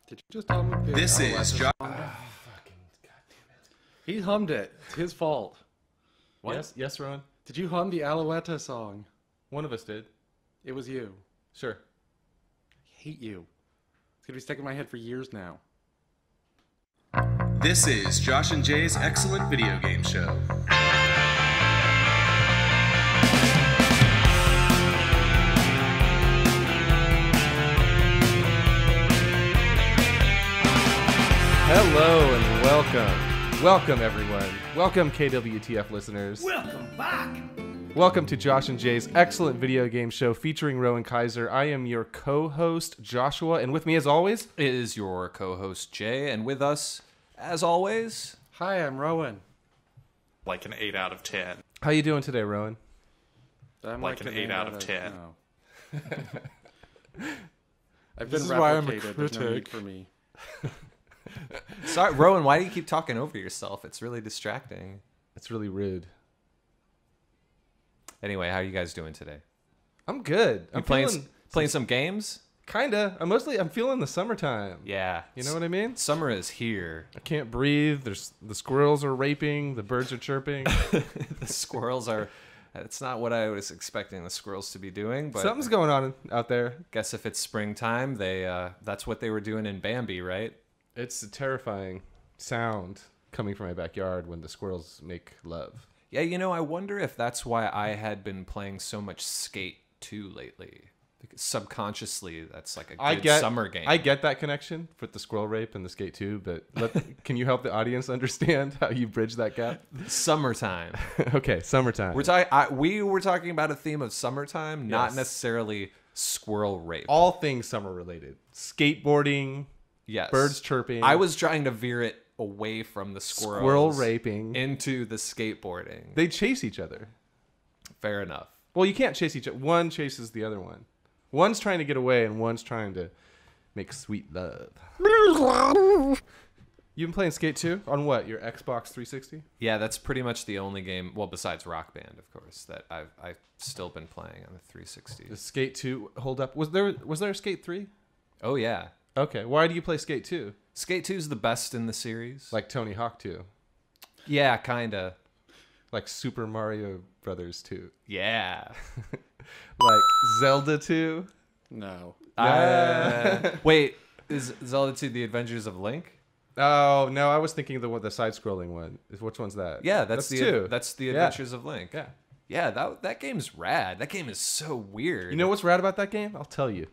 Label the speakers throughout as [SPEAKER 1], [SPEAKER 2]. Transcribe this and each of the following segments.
[SPEAKER 1] Did you just hum it?
[SPEAKER 2] This is Josh.
[SPEAKER 1] Fucking goddamn it. He hummed it. It's his fault.
[SPEAKER 3] What? Yes, Rowan.
[SPEAKER 1] Did you hum the Alouetta song?
[SPEAKER 3] One of us did.
[SPEAKER 1] It was you.
[SPEAKER 3] Sure.
[SPEAKER 1] I hate you. It's gonna be stuck in my head for years now.
[SPEAKER 2] This is Josh and Jay's excellent video game show.
[SPEAKER 3] Hello and welcome. Welcome, everyone. Welcome, KWTF listeners.
[SPEAKER 4] Welcome back.
[SPEAKER 3] Welcome to Josh and Jay's excellent video game show featuring Rowan Kaiser. I am your co-host, Joshua, and with me, as always,
[SPEAKER 4] Is your co-host Jay, and with us, as always,
[SPEAKER 1] Hi, I'm Rowan.
[SPEAKER 5] Like an 8 out of 10.
[SPEAKER 3] how you doing today, Rowan?
[SPEAKER 1] I'm
[SPEAKER 5] Like an 8 out of 10.
[SPEAKER 1] No. I've
[SPEAKER 3] This
[SPEAKER 1] been
[SPEAKER 3] is why I'm a
[SPEAKER 1] replicated. There's no need
[SPEAKER 3] critic.
[SPEAKER 1] for me.
[SPEAKER 4] sorry, Rowan. Why do you keep talking over yourself? It's really distracting.
[SPEAKER 3] It's really rude.
[SPEAKER 4] Anyway, how are you guys doing today?
[SPEAKER 3] I'm good.
[SPEAKER 4] You
[SPEAKER 3] I'm
[SPEAKER 4] playing some games?
[SPEAKER 3] Kinda. I'm feeling the summertime.
[SPEAKER 4] Yeah.
[SPEAKER 3] You know what I mean?
[SPEAKER 4] Summer is here.
[SPEAKER 3] I can't breathe. The squirrels are raping. The birds are chirping.
[SPEAKER 4] The squirrels are. It's not what I was expecting the squirrels to be doing, but
[SPEAKER 3] Something's going on out there.
[SPEAKER 4] guess if it's springtime, that's what they were doing in Bambi, right?
[SPEAKER 3] It's a terrifying sound coming from my backyard when the squirrels make love.
[SPEAKER 4] Yeah, I wonder if that's why I had been playing so much Skate 2 lately. Because subconsciously, that's like a good summer game.
[SPEAKER 3] I get that connection with the squirrel rape and the Skate 2, but can you help the audience understand how you bridge that gap?
[SPEAKER 4] Summertime.
[SPEAKER 3] Okay, summertime.
[SPEAKER 4] We were talking about a theme of summertime, not
[SPEAKER 3] Yes.
[SPEAKER 4] necessarily squirrel rape.
[SPEAKER 3] All things summer related. Skateboarding,
[SPEAKER 4] Yes.
[SPEAKER 3] birds chirping.
[SPEAKER 4] I was trying to veer it away from the squirrels.
[SPEAKER 3] Squirrel raping.
[SPEAKER 4] Into the skateboarding.
[SPEAKER 3] They chase each other.
[SPEAKER 4] Fair enough.
[SPEAKER 3] Well, you can't chase each other. One chases the other one. One's trying to get away and one's trying to make sweet love. You've been playing Skate 2 on what? Your Xbox 360?
[SPEAKER 4] Yeah, that's pretty much the only game, well, besides Rock Band, of course, that I've still been playing on the 360.
[SPEAKER 3] Does Skate 2 hold up? Was there a Skate 3?
[SPEAKER 4] Oh, yeah.
[SPEAKER 3] Okay. Why do you play Skate 2?
[SPEAKER 4] Skate 2 is the best in the series.
[SPEAKER 3] Like Tony Hawk 2?
[SPEAKER 4] Yeah, kind of.
[SPEAKER 3] Like Super Mario Brothers 2?
[SPEAKER 4] Yeah.
[SPEAKER 3] Like Zelda 2?
[SPEAKER 1] No.
[SPEAKER 4] Wait, is Zelda 2 The Adventures of Link?
[SPEAKER 3] Oh, no, I was thinking the side-scrolling one. Which one's that?
[SPEAKER 4] Yeah, that's the
[SPEAKER 3] 2.
[SPEAKER 4] That's The
[SPEAKER 3] Yeah.
[SPEAKER 4] Adventures of Link.
[SPEAKER 3] Yeah.
[SPEAKER 4] Yeah, that game's rad. That game is so weird.
[SPEAKER 3] You know what's rad about that game? I'll tell you.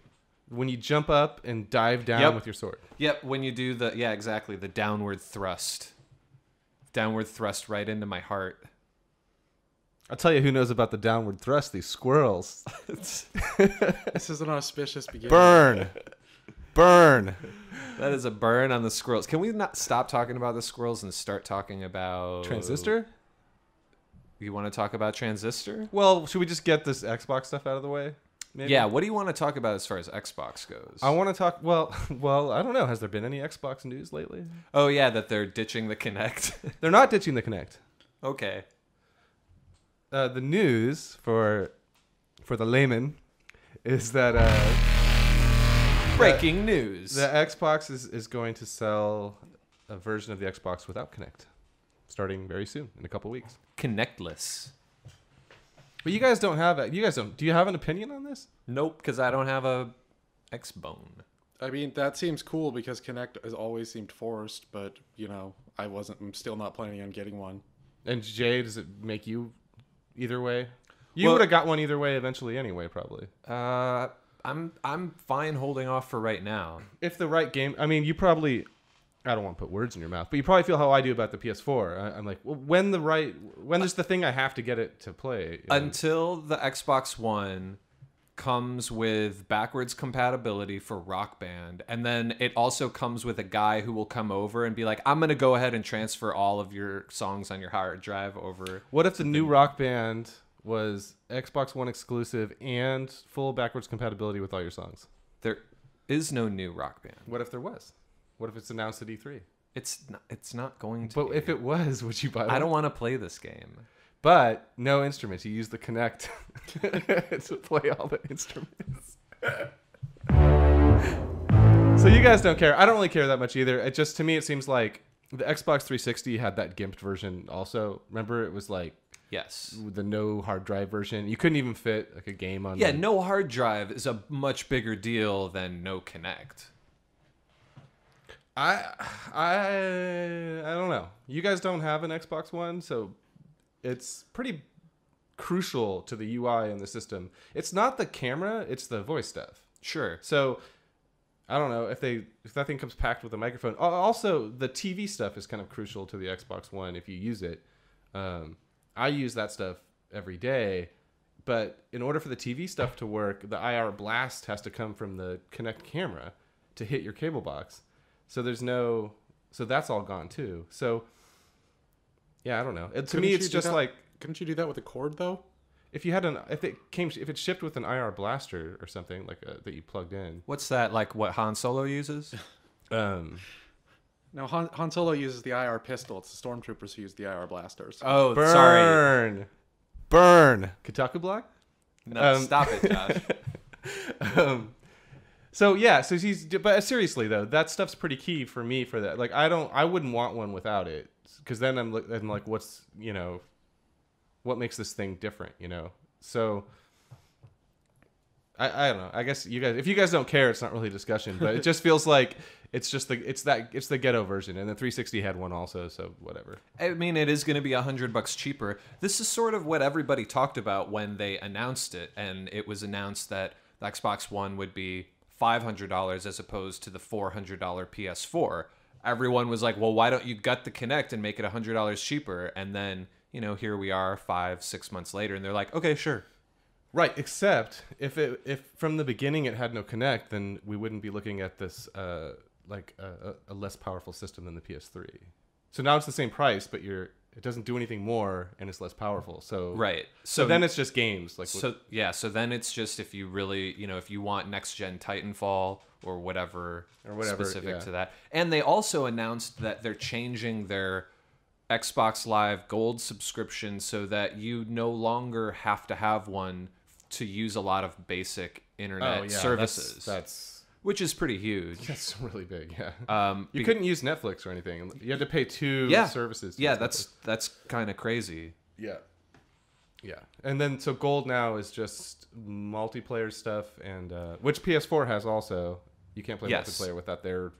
[SPEAKER 3] When you jump up and dive down
[SPEAKER 4] Yep.
[SPEAKER 3] with your sword.
[SPEAKER 4] Yep, when you do exactly, the downward thrust. Downward thrust right into my heart.
[SPEAKER 3] I'll tell you who knows about the downward thrust, these squirrels.
[SPEAKER 1] This is an auspicious beginning.
[SPEAKER 3] Burn. Burn.
[SPEAKER 4] That is a burn on the squirrels. Can we not stop talking about the squirrels and start talking about...
[SPEAKER 3] Transistor?
[SPEAKER 4] You want to talk about Transistor?
[SPEAKER 3] Well, should we just get this Xbox stuff out of the way? Maybe?
[SPEAKER 4] Yeah, what do you want to talk about as far as Xbox goes?
[SPEAKER 3] I want to talk, well, I don't know. Has there been any Xbox news lately?
[SPEAKER 4] Oh, yeah, that they're ditching the Kinect.
[SPEAKER 3] They're not ditching the Kinect.
[SPEAKER 4] Okay.
[SPEAKER 3] The news for the layman is that
[SPEAKER 4] Breaking news.
[SPEAKER 3] the Xbox is going to sell a version of the Xbox without Kinect, starting very soon, in a couple weeks.
[SPEAKER 4] Connectless.
[SPEAKER 3] But you guys don't have it. You guys don't. Do you have an opinion on this?
[SPEAKER 4] Nope, because I don't have a Xbone.
[SPEAKER 1] I mean, that seems cool because Kinect has always seemed forced, but, I'm still not planning on getting one.
[SPEAKER 3] And Jay, does it make you either way? You
[SPEAKER 4] Well-
[SPEAKER 3] would have got one either way eventually anyway, probably.
[SPEAKER 4] I'm fine holding off for right now.
[SPEAKER 3] If the right game, I mean, you probably, I don't want to put words in your mouth, but you probably feel how I do about the PS4. I'm like, well, when there's the thing I have to get it to play.
[SPEAKER 4] Until the Xbox One comes with backwards compatibility for Rock Band, and then it also comes with a guy who will come over and be like, I'm going to go ahead and transfer all of your songs on your hard drive over.
[SPEAKER 3] What if the new Rock Band was Xbox One exclusive and full backwards compatibility with all your songs?
[SPEAKER 4] There is no new Rock Band.
[SPEAKER 3] What if there was? What if it's announced at E3?
[SPEAKER 4] It's not going to
[SPEAKER 3] But
[SPEAKER 4] be.
[SPEAKER 3] if it was, would you buy one?
[SPEAKER 4] I don't want to play this game.
[SPEAKER 3] But no instruments. You use the Kinect to play all the instruments. So you guys don't care. I don't really care that much either. It just, to me, it seems like the Xbox 360 had that gimped version also. Remember, it was like
[SPEAKER 4] Yes.
[SPEAKER 3] the no hard drive version. You couldn't even fit like a game on.
[SPEAKER 4] Yeah, no hard drive is a much bigger deal than no Kinect.
[SPEAKER 3] I don't know. You guys don't have an Xbox One, so it's pretty crucial to the UI and the system. It's not the camera, it's the voice stuff.
[SPEAKER 4] Sure.
[SPEAKER 3] So I don't know if that thing comes packed with a microphone. Also, the TV stuff is kind of crucial to the Xbox One if you use it. I use that stuff every day, but in order for the TV stuff to work, the IR blast has to come from the Kinect camera to hit your cable box. So that's all gone too. So yeah, I don't know. To me, it's just like,
[SPEAKER 1] couldn't you do that with a cord though?
[SPEAKER 3] if it shipped with an IR blaster or something like that you plugged in.
[SPEAKER 4] What's that, like what Han Solo uses?
[SPEAKER 1] No, Han Solo uses the IR pistol. It's the stormtroopers who use the IR blasters.
[SPEAKER 4] Oh, sorry.
[SPEAKER 3] Burn. Kotaku blog?
[SPEAKER 4] No, stop it, Josh.
[SPEAKER 3] But seriously though, that stuff's pretty key for me for that. Like I wouldn't want one without it, because then I'm like, what's, what makes this thing different, So I don't know. I guess if you guys don't care, it's not really a discussion, but it just feels like it's the ghetto version, and the 360 had one also, so whatever.
[SPEAKER 4] I mean, it is going to be $100 cheaper. This is sort of what everybody talked about when they announced it, and it was announced that the Xbox One would be $500 as opposed to the $400 PS4. Everyone was like, well, why don't you gut the Kinect and make it $100 cheaper? And then, here we are 5-6 months later, and they're like, okay, sure.
[SPEAKER 3] Right, except if from the beginning it had no Kinect, then we wouldn't be looking at this like a less powerful system than the PS3. So now it's the same price, but it doesn't do anything more, and it's less powerful. So
[SPEAKER 4] right.
[SPEAKER 3] So then it's just games.
[SPEAKER 4] So then it's just if you really, if you want next gen Titanfall or whatever specific to that. And they also announced that they're changing their Xbox Live Gold subscription so that you no longer have to have one to use a lot of basic internet services.
[SPEAKER 3] That's
[SPEAKER 4] which is pretty huge.
[SPEAKER 3] That's really big, yeah. You couldn't use Netflix or anything. You had to pay two services.
[SPEAKER 4] Yeah, that's kind of crazy.
[SPEAKER 3] Yeah. Yeah. And then so Gold now is just multiplayer stuff, and which PS4 has also. You can't play multiplayer without their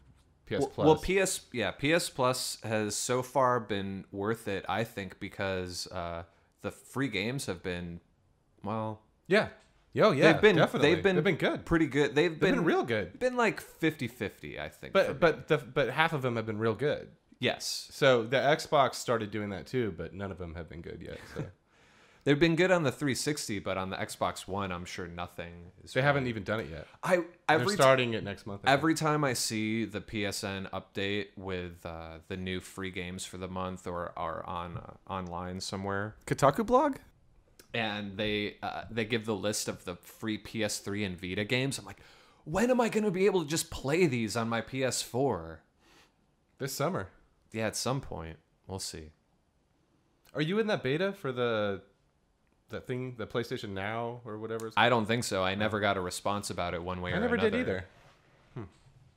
[SPEAKER 3] PS Plus.
[SPEAKER 4] Well, PS Plus has so far been worth it, I think, because the free games have been, well...
[SPEAKER 3] Yeah. Oh, yeah, definitely.
[SPEAKER 4] They've been
[SPEAKER 3] good.
[SPEAKER 4] Pretty good. They've been
[SPEAKER 3] real good.
[SPEAKER 4] Been like 50-50, I think.
[SPEAKER 3] But half of them have been real good.
[SPEAKER 4] Yes.
[SPEAKER 3] So the Xbox started doing that too, but none of them have been good yet. So.
[SPEAKER 4] They've been good on the 360, but on the Xbox One, I'm sure nothing is.
[SPEAKER 3] They haven't even done it yet.
[SPEAKER 4] They're
[SPEAKER 3] starting it next month.
[SPEAKER 4] Every time I see the PSN update with the new free games for the month or are on online somewhere, Kotaku blog, and they give the list of the free PS3 and Vita games, I'm like, when am I going to be able to just play these on my PS4?
[SPEAKER 3] This summer.
[SPEAKER 4] Yeah, at some point. We'll see.
[SPEAKER 3] Are you in that beta for that thing, the PlayStation Now or whatever?
[SPEAKER 4] I don't think so. I never got a response about it one way or another.
[SPEAKER 3] I never did either.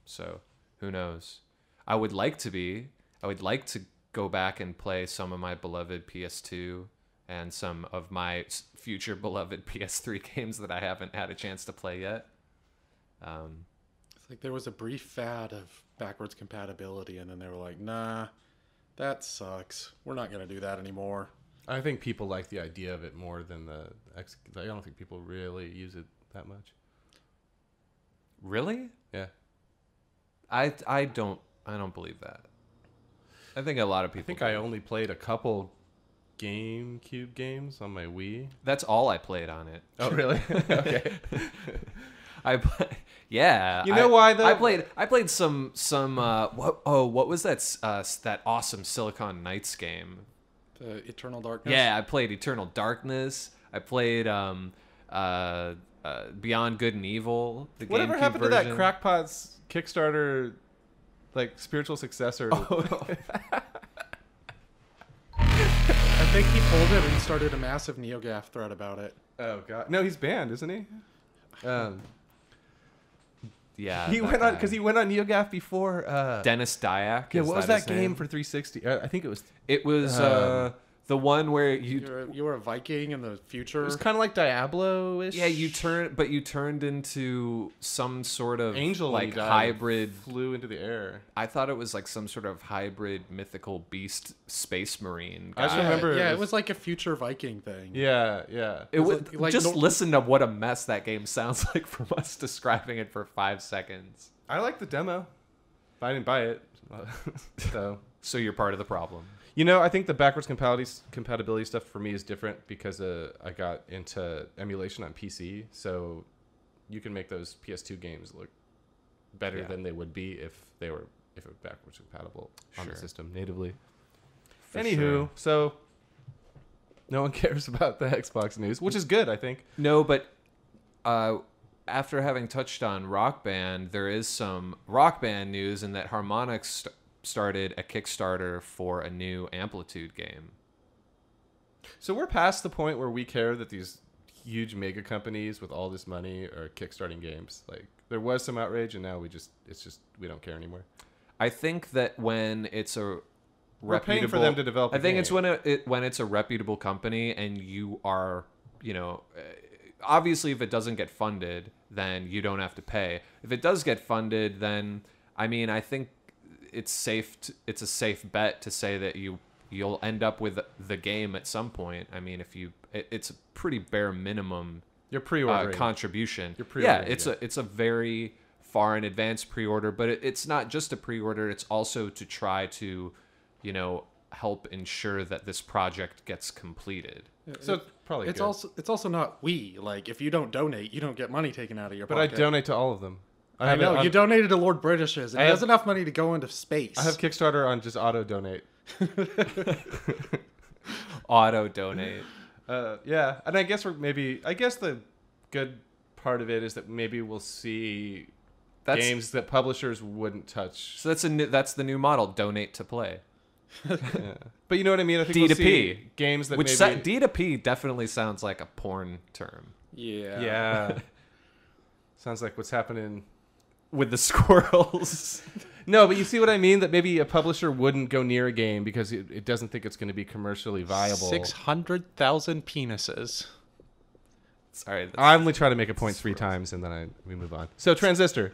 [SPEAKER 4] So, who knows? I would like to be. I would like to go back and play some of my beloved PS2 and some of my future beloved PS3 games that I haven't had a chance to play yet.
[SPEAKER 1] It's like there was a brief fad of backwards compatibility, and then they were like, nah, that sucks. We're not going to do that anymore.
[SPEAKER 3] I think people like the idea of it more than I don't think people really use it that much.
[SPEAKER 4] Really?
[SPEAKER 3] Yeah.
[SPEAKER 4] I don't believe that. I think a lot of people.
[SPEAKER 3] I think I only played a couple GameCube games on my Wii.
[SPEAKER 4] That's all I played on it.
[SPEAKER 3] Oh, really? Okay.
[SPEAKER 4] Yeah.
[SPEAKER 3] You know why though?
[SPEAKER 4] I played some what was that awesome Silicon Knights game?
[SPEAKER 1] The Eternal Darkness.
[SPEAKER 4] Yeah, I played Eternal Darkness. I played Beyond Good and Evil. The
[SPEAKER 3] Whatever
[SPEAKER 4] GameCube
[SPEAKER 3] happened
[SPEAKER 4] version.
[SPEAKER 3] to that Crackpot's Kickstarter, like spiritual successor?
[SPEAKER 1] I think he pulled it and started a massive NeoGAF thread about it.
[SPEAKER 3] Oh god, no, he's banned, isn't he?
[SPEAKER 4] Yeah,
[SPEAKER 3] He
[SPEAKER 4] that
[SPEAKER 3] went on
[SPEAKER 4] guy.
[SPEAKER 3] because he went on NeoGAF before.
[SPEAKER 4] Dennis Dyack.
[SPEAKER 3] Yeah,
[SPEAKER 4] is
[SPEAKER 3] what was
[SPEAKER 4] his
[SPEAKER 3] that game
[SPEAKER 4] name?
[SPEAKER 3] for 360? I think it was.
[SPEAKER 4] It was the one where you
[SPEAKER 1] were a Viking in the future.
[SPEAKER 3] It was kind of like Diablo-ish.
[SPEAKER 4] yeah you turned into some sort of
[SPEAKER 3] Angel when he
[SPEAKER 4] like
[SPEAKER 3] died,
[SPEAKER 4] hybrid.
[SPEAKER 3] flew into the air.
[SPEAKER 4] I thought it was like some sort of hybrid mythical beast space marine guy.
[SPEAKER 3] I just remember
[SPEAKER 1] Yeah, it was like a future Viking thing.
[SPEAKER 3] Yeah, yeah.
[SPEAKER 4] It was
[SPEAKER 1] like
[SPEAKER 4] just
[SPEAKER 1] no-
[SPEAKER 4] listen to what a mess that game sounds like from us describing it for 5 seconds.
[SPEAKER 3] I like the demo. But I didn't buy it.
[SPEAKER 4] So you're part of the problem.
[SPEAKER 3] I think the backwards compatibility stuff for me is different because I got into emulation on PC. So you can make those PS2 games look better
[SPEAKER 4] Yeah.
[SPEAKER 3] than they would be if it were backwards compatible on the
[SPEAKER 4] Sure.
[SPEAKER 3] system natively.
[SPEAKER 4] For
[SPEAKER 3] Anywho,
[SPEAKER 4] sure.
[SPEAKER 3] so no one cares about the Xbox news, which is good, I think.
[SPEAKER 4] No, but after having touched on Rock Band, there is some Rock Band news in that Harmonix started a Kickstarter for a new Amplitude game.
[SPEAKER 3] So we're past the point where we care that these huge mega companies with all this money are kickstarting games. Like there was some outrage, and now we don't care anymore.
[SPEAKER 4] I think that when it's a
[SPEAKER 3] We're paying for them to develop a
[SPEAKER 4] I think it's
[SPEAKER 3] game.
[SPEAKER 4] when it's a reputable company and you are, obviously if it doesn't get funded, then you don't have to pay. If it does get funded, then I think it's a safe bet to say that you'll end up with the game at some point. It's a pretty bare minimum
[SPEAKER 3] You're pre-ordering.
[SPEAKER 4] contribution.
[SPEAKER 3] You're pre-ordering,
[SPEAKER 4] It's a very far in advance pre-order, but it's not just a pre-order. It's also to try to, help ensure that this project gets completed.
[SPEAKER 3] So it's probably
[SPEAKER 1] It's
[SPEAKER 3] good.
[SPEAKER 1] it's also not like if you don't donate, you don't get money taken out of your
[SPEAKER 3] But I
[SPEAKER 1] pocket.
[SPEAKER 3] donate to all of them.
[SPEAKER 1] I know you donated to Lord British's, and
[SPEAKER 3] I
[SPEAKER 1] he
[SPEAKER 3] have-
[SPEAKER 1] has enough money to go into space.
[SPEAKER 3] I have Kickstarter on just auto donate.
[SPEAKER 4] Auto donate.
[SPEAKER 3] Yeah, and I guess the good part of it is that maybe we'll see games that publishers wouldn't touch.
[SPEAKER 4] So that's the new model. Donate to play.
[SPEAKER 3] Yeah. But you know what I mean? I think
[SPEAKER 4] D
[SPEAKER 3] we'll
[SPEAKER 4] to
[SPEAKER 3] see
[SPEAKER 4] P.
[SPEAKER 3] games that
[SPEAKER 4] Which
[SPEAKER 3] maybe
[SPEAKER 4] D to P definitely sounds like a porn term.
[SPEAKER 1] Yeah.
[SPEAKER 3] yeah. Sounds like what's happening.
[SPEAKER 4] With the squirrels.
[SPEAKER 3] No, but you see what I mean? That maybe a publisher wouldn't go near a game because it doesn't think it's going to be commercially viable.
[SPEAKER 1] 600,000 penises.
[SPEAKER 4] Sorry.
[SPEAKER 3] I only try to make a point 3 times and then we move on. So Transistor,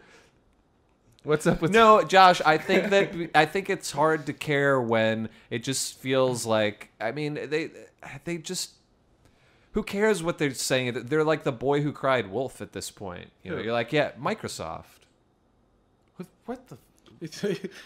[SPEAKER 3] what's up with
[SPEAKER 4] No, Josh, I think it's hard to care when it just feels like they just who cares what they're saying? They're like the boy who cried wolf at this point.
[SPEAKER 3] Who?
[SPEAKER 4] You're like, yeah, Microsoft.
[SPEAKER 3] what the?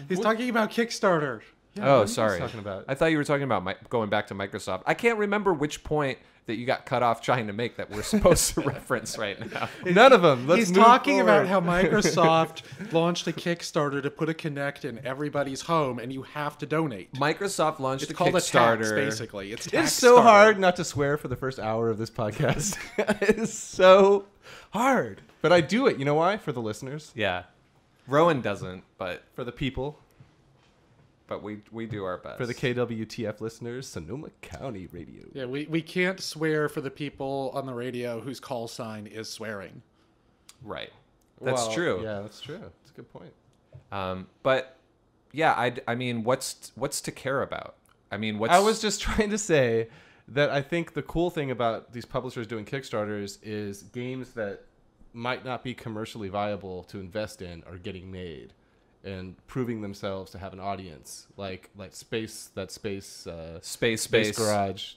[SPEAKER 1] He's talking about Kickstarter.
[SPEAKER 3] Yeah,
[SPEAKER 4] Oh,
[SPEAKER 3] what are you guys
[SPEAKER 4] sorry.
[SPEAKER 3] talking about?
[SPEAKER 4] I thought you were talking about going back to Microsoft. I can't remember which point that you got cut off trying to make that we're supposed to reference right now.
[SPEAKER 3] None of them. Let's
[SPEAKER 1] He's
[SPEAKER 3] move
[SPEAKER 1] talking
[SPEAKER 3] forward.
[SPEAKER 1] about how Microsoft launched a Kickstarter to put a Kinect in everybody's home, and you have to donate.
[SPEAKER 4] Microsoft launched
[SPEAKER 1] It's
[SPEAKER 4] a
[SPEAKER 1] called a
[SPEAKER 4] Kickstarter.
[SPEAKER 1] tax, basically. It's tax
[SPEAKER 3] It's so
[SPEAKER 1] starter.
[SPEAKER 3] hard not to swear for the first hour of this podcast. It's so hard. But I do it. You know why? For the listeners.
[SPEAKER 4] Yeah. Rowan doesn't, but
[SPEAKER 3] For the people.
[SPEAKER 4] we do our best.
[SPEAKER 3] For the KWTF listeners. Sonoma County Radio.
[SPEAKER 1] Yeah, we can't swear for the people on the radio whose call sign is swearing.
[SPEAKER 4] Right. That's
[SPEAKER 3] Well,
[SPEAKER 4] true.
[SPEAKER 3] Yeah, that's true. That's a good point.
[SPEAKER 4] But yeah, I mean, what's to care about? I mean, what's
[SPEAKER 3] I was just trying to say that I think the cool thing about these publishers doing Kickstarters is games that might not be commercially viable to invest in are getting made and proving themselves to have an audience, like space
[SPEAKER 4] Space
[SPEAKER 3] Garage.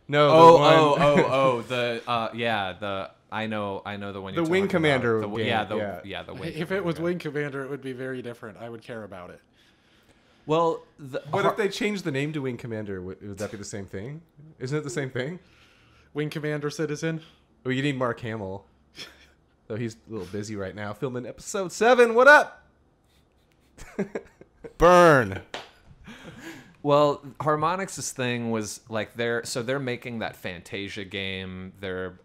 [SPEAKER 3] No,
[SPEAKER 4] I know the one
[SPEAKER 3] The
[SPEAKER 4] you're
[SPEAKER 3] Wing
[SPEAKER 4] talking
[SPEAKER 3] Commander
[SPEAKER 4] about.
[SPEAKER 3] game,
[SPEAKER 4] Yeah,
[SPEAKER 3] yeah.
[SPEAKER 4] the Wing
[SPEAKER 1] If it was
[SPEAKER 4] Commander.
[SPEAKER 1] Wing Commander, it would be very different. I would care about it.
[SPEAKER 4] Well,
[SPEAKER 3] What if they changed the name to Wing Commander? Would that be the same thing? Isn't it the same thing?
[SPEAKER 1] Wing Commander Citizen?
[SPEAKER 3] Well, you need Mark Hamill. Though he's a little busy right now filming episode 7. What up? Burn.
[SPEAKER 4] Well, Harmonix's thing was like they're making that Fantasia game. They're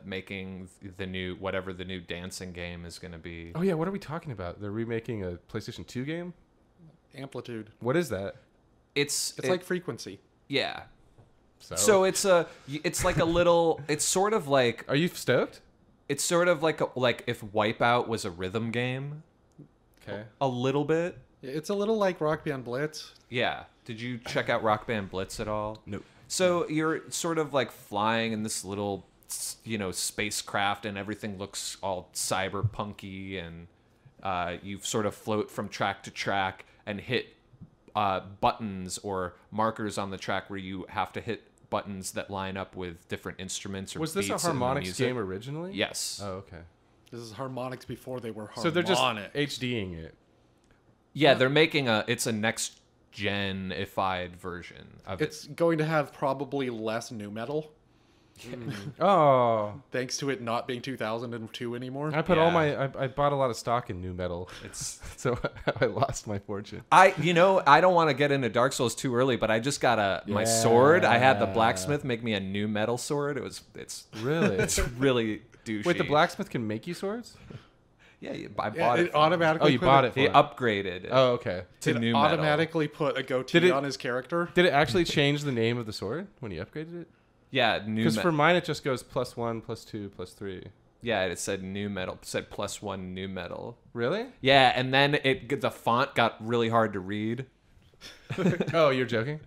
[SPEAKER 4] making the new whatever the new dancing game is going to be.
[SPEAKER 3] Oh yeah, what are we talking about? They're remaking a PlayStation 2 game?
[SPEAKER 1] Amplitude.
[SPEAKER 3] What is that?
[SPEAKER 4] It's
[SPEAKER 1] Like Frequency.
[SPEAKER 4] yeah. So it's like a little. It's sort of like
[SPEAKER 3] Are you stoked?
[SPEAKER 4] It's sort of like if Wipeout was a rhythm game,
[SPEAKER 3] Okay.
[SPEAKER 4] a little bit.
[SPEAKER 1] It's a little like Rock Band Blitz.
[SPEAKER 4] Yeah. Did you check out Rock Band Blitz at all?
[SPEAKER 3] Nope.
[SPEAKER 4] So you're sort of like flying in this little, spacecraft, and everything looks all cyberpunky, and you sort of float from track to track and hit buttons or markers on the track where you have to hit buttons that line up with different instruments or
[SPEAKER 3] Was this a
[SPEAKER 4] beats in the
[SPEAKER 3] Harmonix
[SPEAKER 4] music.
[SPEAKER 3] game originally?
[SPEAKER 4] Yes.
[SPEAKER 3] Oh, okay.
[SPEAKER 1] This is Harmonix before they were Harmonic.
[SPEAKER 3] So they're just HDing it.
[SPEAKER 4] Yeah, they're making it's a next gen-ified version of
[SPEAKER 1] It's going to have probably less new metal,
[SPEAKER 3] Oh,
[SPEAKER 1] thanks to it not being 2002 anymore.
[SPEAKER 3] I put
[SPEAKER 4] Yeah.
[SPEAKER 3] all my. I bought a lot of stock in new metal.
[SPEAKER 4] It's
[SPEAKER 3] So I lost my fortune.
[SPEAKER 4] I don't want to get into Dark Souls too early, but I just got my sword. I had the blacksmith make me a new metal sword. It's
[SPEAKER 3] Really?
[SPEAKER 4] it's really douchey.
[SPEAKER 3] Wait, the blacksmith can make you swords?
[SPEAKER 4] Yeah, I
[SPEAKER 1] Yeah,
[SPEAKER 4] bought it.
[SPEAKER 1] it automatically.
[SPEAKER 3] Oh, you
[SPEAKER 1] put
[SPEAKER 3] bought
[SPEAKER 1] a-
[SPEAKER 3] it for
[SPEAKER 4] He
[SPEAKER 3] him.
[SPEAKER 4] upgraded it
[SPEAKER 3] Oh, okay.
[SPEAKER 4] to
[SPEAKER 1] It
[SPEAKER 4] new metal.
[SPEAKER 1] automatically put a goatee
[SPEAKER 3] Did it-
[SPEAKER 1] on his character.
[SPEAKER 3] Did it actually change the name of the sword when you upgraded it?
[SPEAKER 4] Yeah,
[SPEAKER 3] Because for mine, it just goes +1, +2, +3.
[SPEAKER 4] yeah, it said new metal. It said +1 new metal.
[SPEAKER 3] Really?
[SPEAKER 4] Yeah, and then the font got really hard to read.
[SPEAKER 3] Oh, you're joking?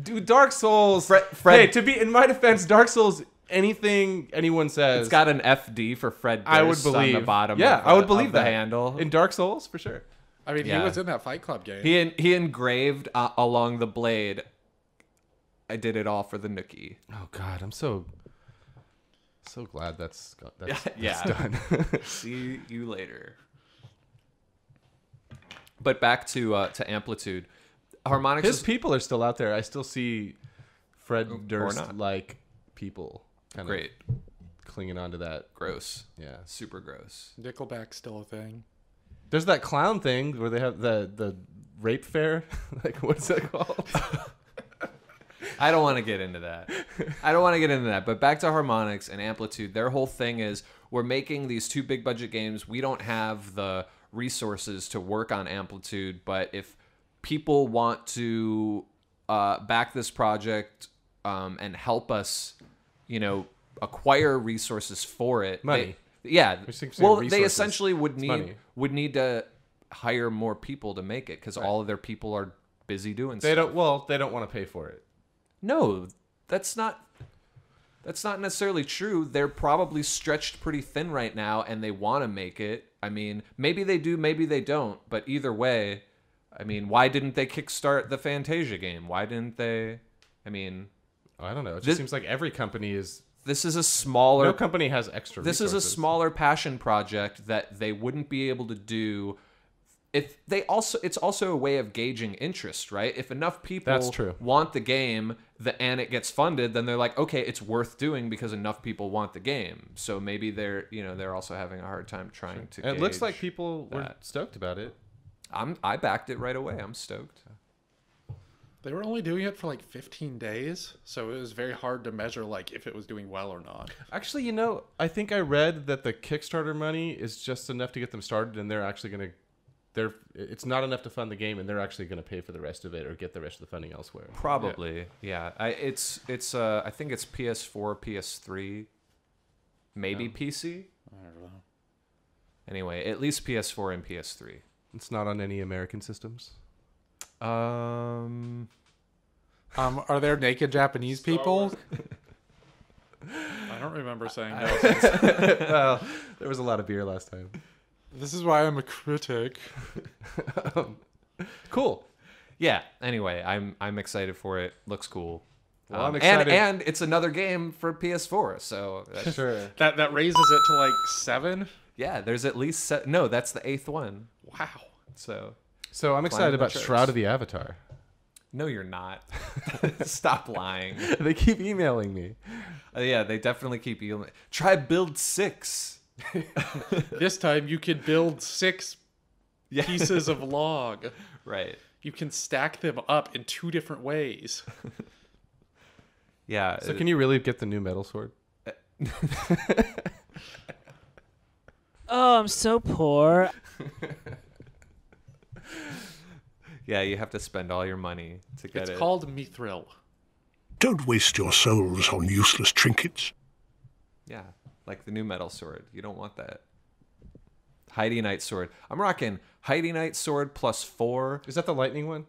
[SPEAKER 3] Dude, Dark Souls.
[SPEAKER 4] Fred-
[SPEAKER 3] Hey, to be in my defense, Dark Souls. Anything anyone says,
[SPEAKER 4] It's got an FD for Fred Durst
[SPEAKER 3] I would believe.
[SPEAKER 4] on the bottom.
[SPEAKER 3] Yeah,
[SPEAKER 4] of
[SPEAKER 3] I would
[SPEAKER 4] of
[SPEAKER 3] believe
[SPEAKER 4] the
[SPEAKER 3] that
[SPEAKER 4] handle.
[SPEAKER 3] in Dark Souls for sure.
[SPEAKER 1] I mean,
[SPEAKER 4] Yeah.
[SPEAKER 1] he was in that Fight Club game.
[SPEAKER 4] He engraved along the blade. I did it all for the nookie.
[SPEAKER 3] Oh God, I'm so glad that's
[SPEAKER 4] Yeah.
[SPEAKER 3] done.
[SPEAKER 4] See you later. But back to Amplitude. Harmonix
[SPEAKER 3] His
[SPEAKER 4] is
[SPEAKER 3] people are still out there. I still see Fred Durst
[SPEAKER 4] not.
[SPEAKER 3] like people kind
[SPEAKER 4] great.
[SPEAKER 3] of clinging onto that.
[SPEAKER 4] Gross.
[SPEAKER 3] Yeah.
[SPEAKER 4] Super gross.
[SPEAKER 1] Nickelback's still a thing.
[SPEAKER 3] There's that clown thing where they have the rape fair. Like, what's that called?
[SPEAKER 4] I don't want to get into that. But back to Harmonix and Amplitude. Their whole thing is we're making these two big budget games. We don't have the resources to work on Amplitude, but if people want to back this project and help us, acquire resources for it.
[SPEAKER 3] Money.
[SPEAKER 4] Yeah.
[SPEAKER 3] We're saying
[SPEAKER 4] Well, they
[SPEAKER 3] resources.
[SPEAKER 4] essentially would
[SPEAKER 3] It's
[SPEAKER 4] need
[SPEAKER 3] money.
[SPEAKER 4] to hire more people to make it because all of their people are busy doing
[SPEAKER 3] They
[SPEAKER 4] stuff.
[SPEAKER 3] they don't want to pay for it.
[SPEAKER 4] No, that's not necessarily true. They're probably stretched pretty thin right now and they want to make it. I mean, maybe they do, maybe they don't, but either way, I mean, why didn't they kickstart the Fantasia game? Why didn't they? I mean,
[SPEAKER 3] I don't know. It just
[SPEAKER 4] This-
[SPEAKER 3] seems like every company is.
[SPEAKER 4] this is a smaller
[SPEAKER 3] No company has extra.
[SPEAKER 4] this is a
[SPEAKER 3] resources.
[SPEAKER 4] smaller passion project that they wouldn't be able to do if they also it's also a way of gauging interest, right? If enough people
[SPEAKER 3] That's true.
[SPEAKER 4] want the game and it gets funded, then they're like, okay, it's worth doing because enough people want the game. So maybe they're also having a hard time trying to
[SPEAKER 3] And it looks
[SPEAKER 4] gauge
[SPEAKER 3] like people were
[SPEAKER 4] that.
[SPEAKER 3] stoked about it.
[SPEAKER 4] I backed it right away. I'm stoked.
[SPEAKER 1] They were only doing it for like 15 days, so it was very hard to measure like if it was doing well or not.
[SPEAKER 3] Actually, I think I read that the Kickstarter money is just enough to get them started, and they're actually going to. It's not enough to fund the game, and they're actually going to pay for the rest of it or get the rest of the funding elsewhere.
[SPEAKER 4] Probably, yeah. I think it's PS4, PS3, maybe PC.
[SPEAKER 1] I don't know.
[SPEAKER 4] Anyway, at least PS4 and PS3.
[SPEAKER 3] It's not on any American systems.
[SPEAKER 1] Are there naked Japanese people? I don't remember saying that.
[SPEAKER 3] Well, there was a lot of beer last time.
[SPEAKER 1] This is why I'm a critic.
[SPEAKER 3] Cool.
[SPEAKER 4] Yeah. Anyway, I'm excited for it. Looks cool.
[SPEAKER 3] Well, I'm excited.
[SPEAKER 4] And it's another game for PS4. So that's,
[SPEAKER 3] Sure.
[SPEAKER 1] That raises it to like 7.
[SPEAKER 4] yeah, there's at least no. That's the 8th one.
[SPEAKER 1] Wow.
[SPEAKER 4] So
[SPEAKER 3] So I'm excited
[SPEAKER 4] the
[SPEAKER 3] about
[SPEAKER 4] charts.
[SPEAKER 3] Shroud of the Avatar.
[SPEAKER 4] no, you're not. Stop lying.
[SPEAKER 3] They keep emailing me.
[SPEAKER 4] Yeah, they definitely keep you. Try build 6.
[SPEAKER 1] This time you can build 6
[SPEAKER 4] Yeah.
[SPEAKER 1] pieces of log.
[SPEAKER 4] Right.
[SPEAKER 1] You can stack them up in 2 different ways.
[SPEAKER 4] Yeah.
[SPEAKER 3] So can you really get the new metal sword?
[SPEAKER 6] Oh, I'm so poor.
[SPEAKER 4] Yeah, you have to spend all your money to get
[SPEAKER 1] It's
[SPEAKER 4] it.
[SPEAKER 1] called Mithril.
[SPEAKER 7] Don't waste your souls on useless trinkets.
[SPEAKER 4] Yeah, like the new metal sword. You don't want that. Heidi Knight sword. I'm rocking Heidi Knight sword +4.
[SPEAKER 3] Is that the lightning one?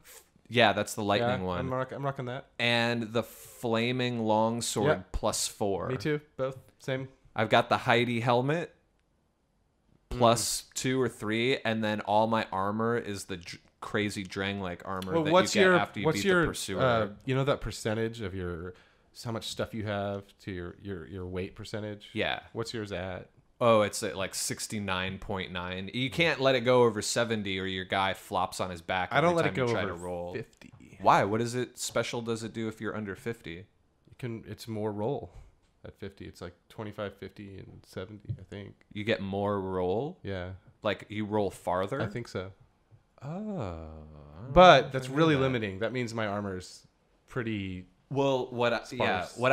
[SPEAKER 4] Yeah, that's the lightning
[SPEAKER 3] Yeah,
[SPEAKER 4] one.
[SPEAKER 3] I'm rocking that.
[SPEAKER 4] And the flaming long sword +4.
[SPEAKER 3] Me too. Both same.
[SPEAKER 4] I've got the Heidi helmet +2 or 3, and then all my armor is the crazy Drang-like armor
[SPEAKER 3] Well,
[SPEAKER 4] that
[SPEAKER 3] what's
[SPEAKER 4] you get
[SPEAKER 3] your
[SPEAKER 4] after you
[SPEAKER 3] what's
[SPEAKER 4] beat
[SPEAKER 3] your
[SPEAKER 4] the pursuer.
[SPEAKER 3] you know that percentage of your how much stuff you have to your weight percentage?
[SPEAKER 4] Yeah.
[SPEAKER 3] What's yours at?
[SPEAKER 4] Oh, it's at like 69.9. You can't let it go over 70 or your guy flops on his back.
[SPEAKER 3] I don't
[SPEAKER 4] every
[SPEAKER 3] let it
[SPEAKER 4] time
[SPEAKER 3] go
[SPEAKER 4] you try
[SPEAKER 3] over
[SPEAKER 4] to roll.
[SPEAKER 3] 50.
[SPEAKER 4] Why? What is it special does it do if you're under 50?
[SPEAKER 3] You can. It's more roll at 50. It's like 25, 50, and 70. I think.
[SPEAKER 4] You get more roll?
[SPEAKER 3] Yeah,
[SPEAKER 4] Like you roll farther?
[SPEAKER 3] I think so.
[SPEAKER 4] Oh.
[SPEAKER 3] But that's really limiting. That means my armor's pretty.
[SPEAKER 4] Well, what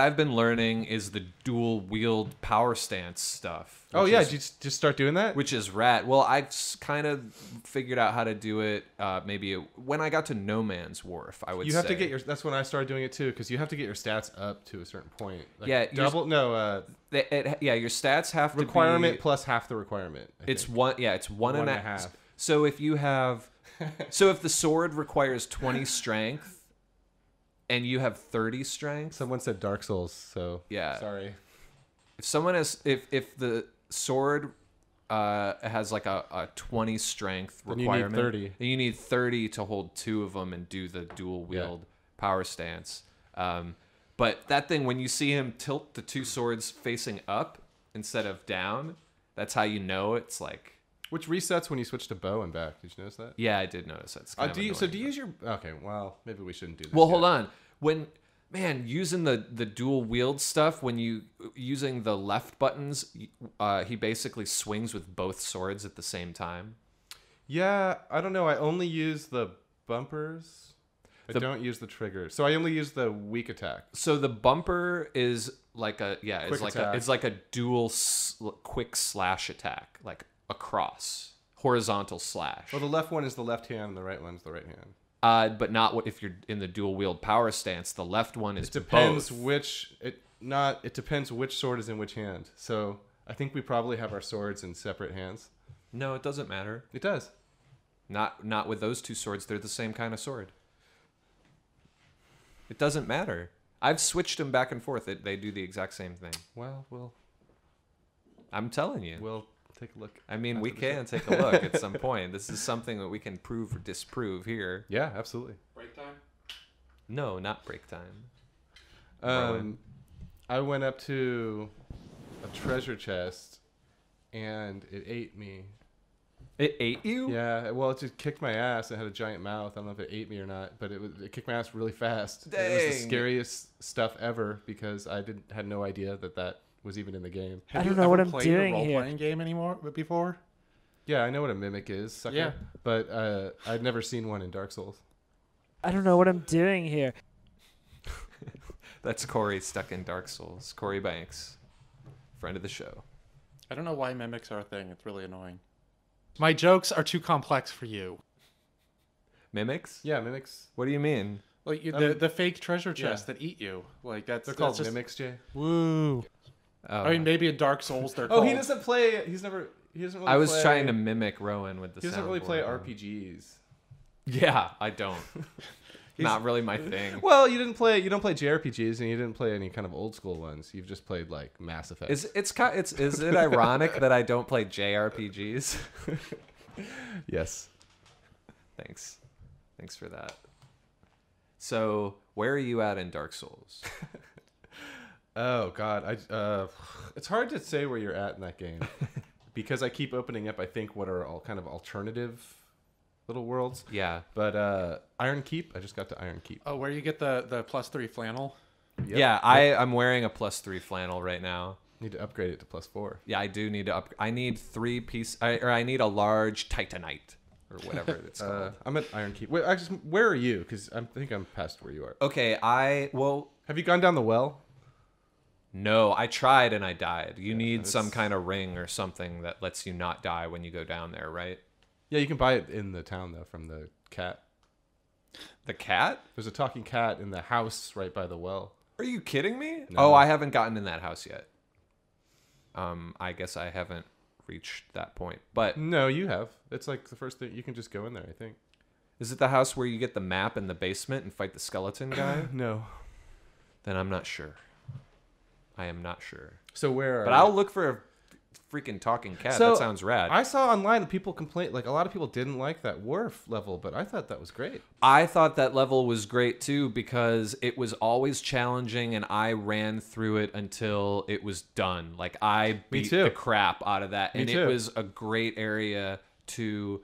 [SPEAKER 4] I've been learning is the dual wield power stance stuff.
[SPEAKER 3] Oh
[SPEAKER 4] which
[SPEAKER 3] yeah,
[SPEAKER 4] is-
[SPEAKER 3] did you just start doing that?
[SPEAKER 4] which is rad. Well, I've kind of figured out how to do it. Maybe when I got to No Man's Wharf, I would.
[SPEAKER 3] You have to
[SPEAKER 4] say.
[SPEAKER 3] get your. That's when I started doing it too, because you have to get your stats up to a certain point. Like
[SPEAKER 4] Yeah,
[SPEAKER 3] double. No,
[SPEAKER 4] Your stats have to
[SPEAKER 3] requirement
[SPEAKER 4] be,
[SPEAKER 3] plus half the requirement. I
[SPEAKER 4] It's
[SPEAKER 3] think.
[SPEAKER 4] one. Yeah, it's one
[SPEAKER 3] One
[SPEAKER 4] and
[SPEAKER 3] and
[SPEAKER 4] a
[SPEAKER 3] a half.
[SPEAKER 4] half. So if you have, so if the sword requires 20 strength, and you have 30 strength,
[SPEAKER 3] Someone said Dark Souls, so
[SPEAKER 4] Yeah.
[SPEAKER 3] Sorry.
[SPEAKER 4] if someone has, if the sword has like a 20 strength
[SPEAKER 3] Then you need
[SPEAKER 4] requirement,
[SPEAKER 3] 30.
[SPEAKER 4] then you need 30 to hold 2 of them and do the dual wield power stance. But that thing, when you see him tilt the 2 swords facing up instead of down, that's how you know it's like.
[SPEAKER 3] Which resets when you switch to bow and back. Did you notice that?
[SPEAKER 4] Yeah, I did notice that. It's kind of
[SPEAKER 3] Do you
[SPEAKER 4] annoying.
[SPEAKER 3] use your? Okay, well, maybe we shouldn't do this.
[SPEAKER 4] Well,
[SPEAKER 3] yet.
[SPEAKER 4] hold on. When using the dual wield stuff, when you using the left buttons, he basically swings with both swords at the same time.
[SPEAKER 3] Yeah, I don't know. I only use the bumpers. I don't use the trigger, so I only use the weak attack.
[SPEAKER 4] So the bumper is like
[SPEAKER 3] Quick
[SPEAKER 4] it's
[SPEAKER 3] attack.
[SPEAKER 4] like a dual quick slash attack, like across horizontal slash.
[SPEAKER 3] Well, the left one is the left hand, and the right one's the right hand.
[SPEAKER 4] But not if you're in the dual wield power stance. The left one is
[SPEAKER 3] It depends
[SPEAKER 4] both.
[SPEAKER 3] which It depends which sword is in which hand. So I think we probably have our swords in separate hands.
[SPEAKER 4] No, it doesn't matter.
[SPEAKER 3] It does.
[SPEAKER 4] Not with those 2 swords. They're the same kind of sword. It doesn't matter. I've switched them back and forth. They do the exact same thing.
[SPEAKER 3] Well,
[SPEAKER 4] I'm telling you.
[SPEAKER 3] we'll take a look.
[SPEAKER 4] I mean, we
[SPEAKER 3] after the
[SPEAKER 4] can take a look at some point. This is something that we can prove or disprove here.
[SPEAKER 3] Yeah, absolutely.
[SPEAKER 1] Break time?
[SPEAKER 4] No, not break time. Rowan.
[SPEAKER 3] I went up to a treasure chest, and it ate me.
[SPEAKER 4] It ate you?
[SPEAKER 3] Yeah, well, it just kicked my ass. It had a giant mouth. I don't know if it ate me or not, but it kicked my ass really fast. It was the
[SPEAKER 4] Dang.
[SPEAKER 3] scariest stuff ever because I had no idea that was even in the game.
[SPEAKER 1] Have
[SPEAKER 6] I don't
[SPEAKER 1] you
[SPEAKER 6] know what
[SPEAKER 1] ever
[SPEAKER 6] I'm
[SPEAKER 1] played
[SPEAKER 6] doing
[SPEAKER 1] a
[SPEAKER 6] here.
[SPEAKER 1] role-playing game anymore before?
[SPEAKER 3] Yeah, I know what a mimic is, sucker.
[SPEAKER 1] Yeah.
[SPEAKER 3] But I'd never seen one in Dark Souls.
[SPEAKER 6] I don't know what I'm doing here.
[SPEAKER 4] That's Corey stuck in Dark Souls. Corey Banks, friend of the show.
[SPEAKER 1] I don't know why mimics are a thing. It's really annoying. My jokes are too complex for you.
[SPEAKER 4] Mimics?
[SPEAKER 3] Yeah, mimics.
[SPEAKER 4] What do you mean?
[SPEAKER 1] Like the fake treasure chests that eat you. Like
[SPEAKER 3] They're
[SPEAKER 1] that's
[SPEAKER 3] called
[SPEAKER 1] just,
[SPEAKER 3] mimics, Jay.
[SPEAKER 1] Woo.
[SPEAKER 4] Oh,
[SPEAKER 1] I mean, maybe in Dark Souls they're
[SPEAKER 3] Oh,
[SPEAKER 1] called.
[SPEAKER 3] he doesn't play. He doesn't really.
[SPEAKER 4] I was
[SPEAKER 3] play,
[SPEAKER 4] trying to mimic Rowan with the
[SPEAKER 3] He doesn't really play
[SPEAKER 4] soundboard.
[SPEAKER 3] RPGs.
[SPEAKER 4] Yeah, I don't. Not really my thing.
[SPEAKER 3] Well, you don't play JRPGs, and you didn't play any kind of old school ones. You've just played like Mass Effect.
[SPEAKER 4] Is it ironic that I don't play JRPGs?
[SPEAKER 3] Yes.
[SPEAKER 4] Thanks for that. So, where are you at in Dark Souls?
[SPEAKER 3] Oh God, it's hard to say where you're at in that game because I keep opening up. I think what are all kind of alternative little worlds.
[SPEAKER 4] Yeah.
[SPEAKER 3] But Iron Keep, I just got to Iron Keep.
[SPEAKER 1] Oh, where you get the +3 flannel?
[SPEAKER 3] Yep.
[SPEAKER 4] Yeah, I'm wearing a +3 flannel right now.
[SPEAKER 3] Need to upgrade it to +4.
[SPEAKER 4] Yeah, I do need to I need 3 I need a large Titanite or whatever it's called.
[SPEAKER 3] I'm at Iron Keep. Wait, where are you? Because I think I'm past where you are.
[SPEAKER 4] Okay,
[SPEAKER 3] Have you gone down the well?
[SPEAKER 4] no, I tried and I died. You need some kind of ring or something that lets you not die when you go down there, right?
[SPEAKER 3] Yeah, you can buy it in the town though from the cat.
[SPEAKER 4] The cat?
[SPEAKER 3] There's a talking cat in the house right by the well.
[SPEAKER 4] Are you kidding me?
[SPEAKER 3] No.
[SPEAKER 4] Oh, I haven't gotten in that house yet. I guess I haven't reached that point. But
[SPEAKER 3] No, you have. It's like the first thing. You can just go in there, I think.
[SPEAKER 4] is it the house where you get the map in the basement and fight the skeleton guy?
[SPEAKER 3] No.
[SPEAKER 4] Then I'm not sure. I am not sure.
[SPEAKER 3] So where?
[SPEAKER 4] But I'll look for a freaking talking cat.
[SPEAKER 3] So,
[SPEAKER 4] that sounds rad.
[SPEAKER 3] I saw online that people complain. Like a lot of people didn't like that wharf level, but I thought that was great.
[SPEAKER 4] I thought that level was great too because it was always challenging and I ran through it until it was done. Like I beat
[SPEAKER 3] too.
[SPEAKER 4] the crap out of that. And
[SPEAKER 3] too.
[SPEAKER 4] it was a great area to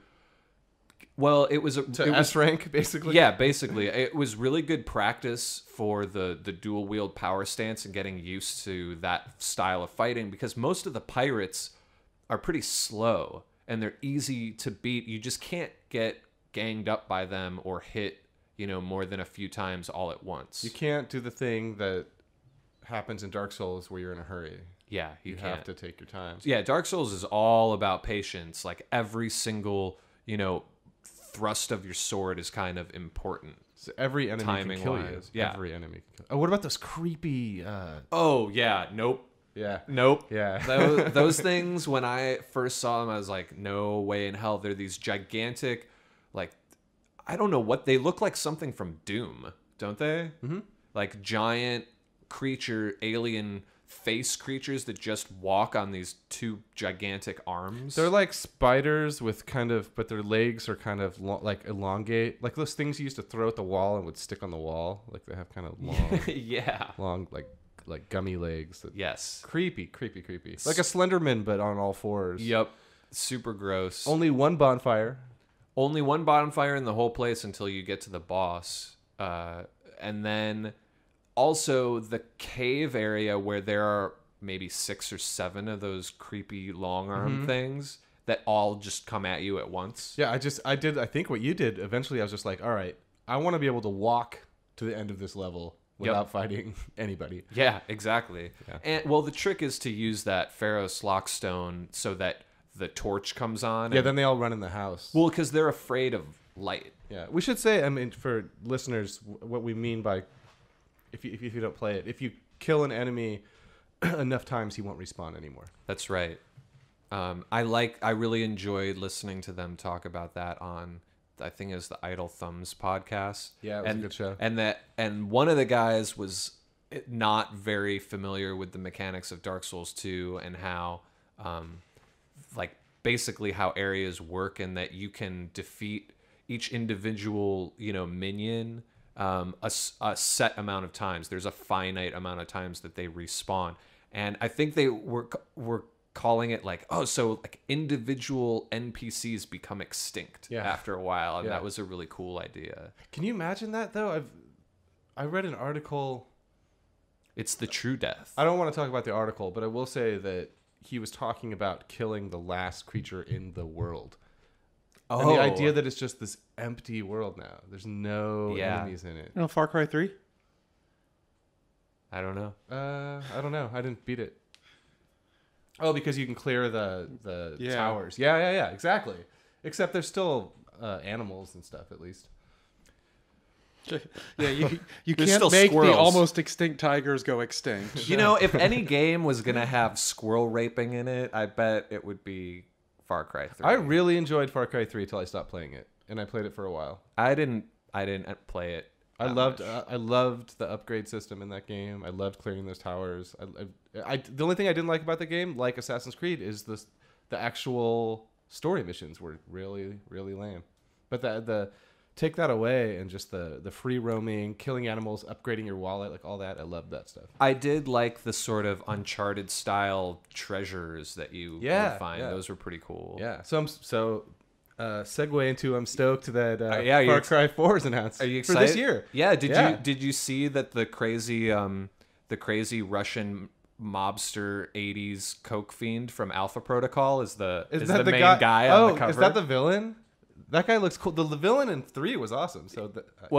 [SPEAKER 4] well, it was
[SPEAKER 3] S rank basically.
[SPEAKER 4] Yeah, basically. It was really good practice for the dual wield power stance and getting used to that style of fighting because most of the pirates are pretty slow and they're easy to beat. You just can't get ganged up by them or hit, more than a few times all at once.
[SPEAKER 3] You can't do the thing that happens in Dark Souls where you're in a hurry.
[SPEAKER 4] Yeah,
[SPEAKER 3] You
[SPEAKER 4] can't.
[SPEAKER 3] have to take your time.
[SPEAKER 4] Yeah, Dark Souls is all about patience. Like every single, thrust of your sword is kind of important.
[SPEAKER 3] So every enemy can kill you.
[SPEAKER 4] Timing-wise, yeah.
[SPEAKER 3] Every enemy can kill. Oh, what about those creepy?
[SPEAKER 4] Oh, yeah. Nope.
[SPEAKER 3] Yeah.
[SPEAKER 4] Nope.
[SPEAKER 3] Yeah.
[SPEAKER 4] those things, when I first saw them, I was like, no way in hell. They're these gigantic, like, I don't know what they look like, something from Doom, don't they? Mm-hmm. Like giant creature, alien face creatures that just walk on these two gigantic arms.
[SPEAKER 3] They're like spiders with but their legs are kind of like elongate, like those things you used to throw at the wall and would stick on the wall. Like they have kind of long,
[SPEAKER 4] yeah.
[SPEAKER 3] long like gummy legs.
[SPEAKER 4] Yes.
[SPEAKER 3] Creepy. Like a Slenderman, but on all fours.
[SPEAKER 4] Yep. Super gross.
[SPEAKER 3] Only one bonfire.
[SPEAKER 4] Only one bonfire in the whole place until you get to the boss. And then also the cave area where there are maybe 6 or 7 of those creepy long arm things that all just come at you at once.
[SPEAKER 3] Yeah, I think what you did, eventually I was just like, all right, I want to be able to walk to the end of this level without fighting anybody.
[SPEAKER 4] Yeah, exactly.
[SPEAKER 3] Yeah.
[SPEAKER 4] And well, the trick is to use that Pharaoh's Lockstone so that the torch comes on.
[SPEAKER 3] Yeah, then they all run in the house.
[SPEAKER 4] Well, because they're afraid of light.
[SPEAKER 3] Yeah, we should say, I mean, for listeners, what we mean by, if you don't play it, if you kill an enemy enough times, he won't respawn anymore.
[SPEAKER 4] That's right. I really enjoyed listening to them talk about that on, I think it was the Idle Thumbs podcast.
[SPEAKER 3] Yeah, it was a good show.
[SPEAKER 4] And one of the guys was not very familiar with the mechanics of Dark Souls 2 and how, basically how areas work and that you can defeat each individual, minion a set amount of times. There's a finite amount of times that they respawn. And I think they were calling it individual NPCs become extinct after a while. And that was a really cool idea.
[SPEAKER 3] Can you imagine that, though? I read an article.
[SPEAKER 4] It's the true death.
[SPEAKER 3] I don't want to talk about the article, but I will say that he was talking about killing the last creature in the world. Oh. And the idea that it's just this empty world now. There's no enemies in it.
[SPEAKER 1] Far Cry 3?
[SPEAKER 4] I don't know.
[SPEAKER 3] I don't know. I didn't beat it. Oh, because you can clear the towers. Yeah, exactly. Except there's still animals and stuff, at least.
[SPEAKER 1] Yeah, you
[SPEAKER 4] There's
[SPEAKER 1] can't
[SPEAKER 4] still
[SPEAKER 1] make
[SPEAKER 4] squirrels.
[SPEAKER 1] the almost extinct tigers go extinct.
[SPEAKER 4] If any game was going to have squirrel raping in it, I bet it would be Far Cry 3.
[SPEAKER 3] I really enjoyed Far Cry 3 until I stopped playing it, and I played it for a while.
[SPEAKER 4] I didn't play it.
[SPEAKER 3] I loved the upgrade system in that game. I loved clearing those towers. The only thing I didn't like about the game, like Assassin's Creed, is the actual story missions were really, really lame. But the take that away and just the free roaming, killing animals, upgrading your wallet, like all that, I loved that stuff.
[SPEAKER 4] I did like the sort of Uncharted style treasures that you would find.
[SPEAKER 3] Yeah.
[SPEAKER 4] Those were pretty cool.
[SPEAKER 3] Yeah. Segue into I'm stoked that
[SPEAKER 4] Far
[SPEAKER 3] Cry 4 is announced.
[SPEAKER 4] Are you excited?
[SPEAKER 3] For this year?
[SPEAKER 4] Yeah. Did you see that the crazy Russian mobster 80s coke fiend from Alpha Protocol is the main guy on the cover?
[SPEAKER 3] Is that the villain? That guy looks cool. The villain in 3 was awesome. So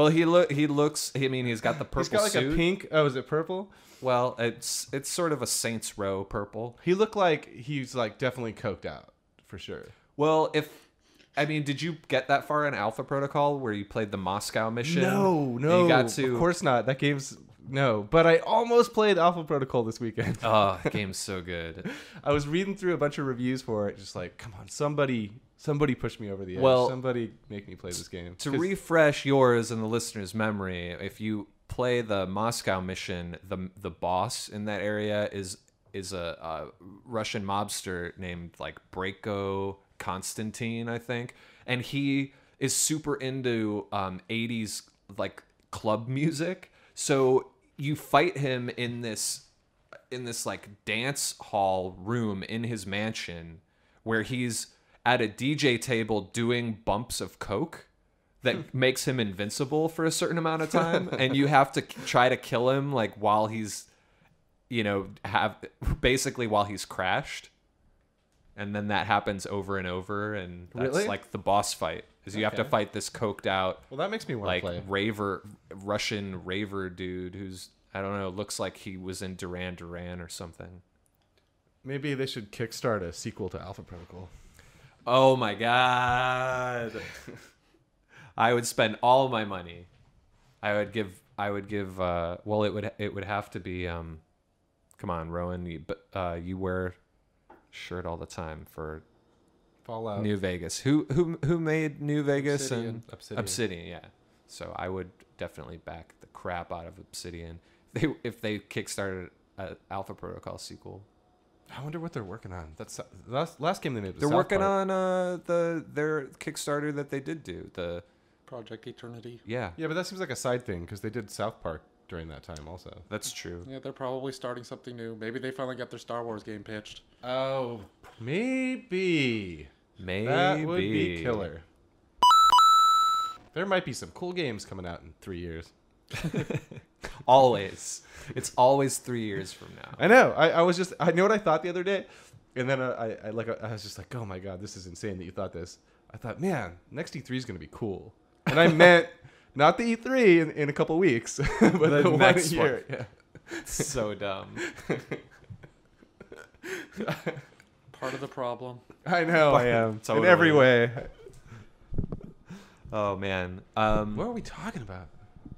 [SPEAKER 4] he looks. I mean, he's got the purple
[SPEAKER 3] he's got like
[SPEAKER 4] suit.
[SPEAKER 3] a pink. Oh, is it purple?
[SPEAKER 4] Well, it's sort of a Saints Row purple.
[SPEAKER 3] He looked like he's like definitely coked out for sure.
[SPEAKER 4] Well, did you get that far in Alpha Protocol where you played the Moscow mission?
[SPEAKER 3] No,
[SPEAKER 4] You got to.
[SPEAKER 3] Of course not. That game's No, but I almost played Alpha Protocol this weekend.
[SPEAKER 4] Oh, that game's so good.
[SPEAKER 3] I was reading through a bunch of reviews for it, just like, come on, somebody push me over the edge.
[SPEAKER 4] Well,
[SPEAKER 3] somebody make me play this game.
[SPEAKER 4] To refresh yours and the listener's memory, if you play the Moscow mission, the boss in that area is a Russian mobster named like Breako Konstantin, I think, and he is super into 80s like club music. So you fight him in this like dance hall room in his mansion where he's at a DJ table doing bumps of coke that makes him invincible for a certain amount of time, and you have to try to kill him like while he's while he's crashed. And then that happens over and over, and that's
[SPEAKER 3] Really?
[SPEAKER 4] like the boss fight. Is you have to fight this coked out,
[SPEAKER 3] Well, that makes me want
[SPEAKER 4] like
[SPEAKER 3] to play.
[SPEAKER 4] Russian raver dude who's, I don't know, looks like he was in Duran Duran or something.
[SPEAKER 3] Maybe they should kickstart a sequel to Alpha Protocol.
[SPEAKER 4] Oh my god! I would spend all my money. I would give. Well, it would have to be. Come on, Rowan. You wear shirt all the time for
[SPEAKER 3] Fallout.
[SPEAKER 4] New Vegas. Who made New Vegas?
[SPEAKER 3] Obsidian.
[SPEAKER 4] And Obsidian, yeah. So I would definitely back the crap out of Obsidian if they kickstarted an Alpha Protocol sequel.
[SPEAKER 3] I wonder what they're working on. That's the last game they made. Was
[SPEAKER 4] They're
[SPEAKER 3] South
[SPEAKER 4] working
[SPEAKER 3] Park.
[SPEAKER 4] on their Kickstarter that they did do.
[SPEAKER 1] Project Eternity.
[SPEAKER 4] Yeah,
[SPEAKER 3] Yeah, but that seems like a side thing because they did South Park during that time also.
[SPEAKER 4] that's true.
[SPEAKER 1] Yeah, they're probably starting something new. Maybe they finally got their Star Wars game pitched.
[SPEAKER 3] Oh, maybe.
[SPEAKER 4] Maybe
[SPEAKER 3] That would be killer. There might be some cool games coming out in 3 years.
[SPEAKER 4] Always, it's always 3 years from now.
[SPEAKER 3] I know. I know what I thought the other day, and then I was just like, oh my god, this is insane that you thought this. I thought, man, next E3 is gonna be cool, and I meant not the E3 in a couple weeks, but the one
[SPEAKER 4] next
[SPEAKER 3] year.
[SPEAKER 4] one.
[SPEAKER 3] Yeah.
[SPEAKER 4] So dumb.
[SPEAKER 1] Part of the problem.
[SPEAKER 3] I know I am
[SPEAKER 4] Totally.
[SPEAKER 3] in every way.
[SPEAKER 4] Oh man.
[SPEAKER 3] What are we talking about?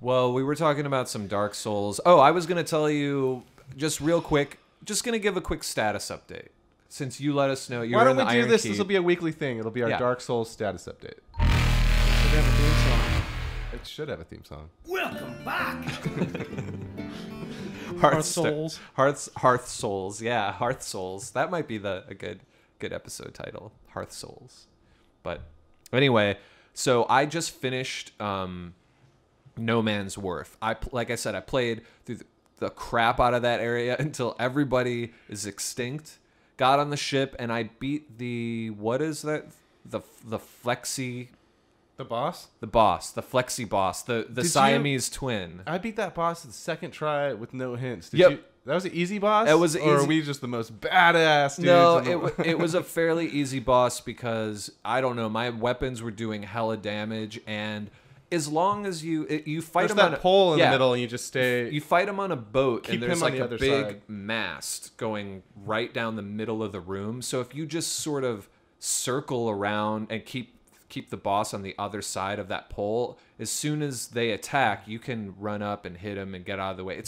[SPEAKER 4] Well, we were talking about some Dark Souls. Oh, I was going to tell you just real quick, just going to give a quick status update. Since you let us know you're
[SPEAKER 3] Why
[SPEAKER 4] in
[SPEAKER 3] don't
[SPEAKER 4] the
[SPEAKER 3] we do
[SPEAKER 4] Iron
[SPEAKER 3] this?
[SPEAKER 4] Key.
[SPEAKER 3] This will be a weekly thing. It'll be our
[SPEAKER 4] Yeah.
[SPEAKER 3] Dark Souls status update.
[SPEAKER 1] Should have a theme song.
[SPEAKER 3] It should have a theme song.
[SPEAKER 1] Hearth Souls.
[SPEAKER 4] Hearth Souls. Yeah, Hearth Souls. That might be a good episode title. Hearth Souls. But anyway, so I just finished No Man's Worth. Like I said, I played through the crap out of that area until everybody is extinct. Got on the ship and I beat the Flexi,
[SPEAKER 3] The boss?
[SPEAKER 4] the boss, the Flexi boss, the
[SPEAKER 3] you-
[SPEAKER 4] Siamese twin.
[SPEAKER 3] I beat that boss the second try with no hints. Did
[SPEAKER 4] Yep.
[SPEAKER 3] you? That was an easy boss?
[SPEAKER 4] It was
[SPEAKER 3] Or are
[SPEAKER 4] easy.
[SPEAKER 3] we just the most badass dudes?
[SPEAKER 4] No,
[SPEAKER 3] in the-
[SPEAKER 4] it was a fairly easy boss because I don't know, my weapons were doing hella damage, and as long as you fight
[SPEAKER 3] There's
[SPEAKER 4] him
[SPEAKER 3] that
[SPEAKER 4] on
[SPEAKER 3] pole in
[SPEAKER 4] yeah,
[SPEAKER 3] the middle and you just stay...
[SPEAKER 4] you fight him on a boat,
[SPEAKER 3] Keep
[SPEAKER 4] and there's
[SPEAKER 3] him on
[SPEAKER 4] like
[SPEAKER 3] the
[SPEAKER 4] a
[SPEAKER 3] other
[SPEAKER 4] big
[SPEAKER 3] side.
[SPEAKER 4] mast going right down the middle of the room. So if you just sort of circle around and keep the boss on the other side of that pole, as soon as they attack, you can run up and hit him and get out of the way.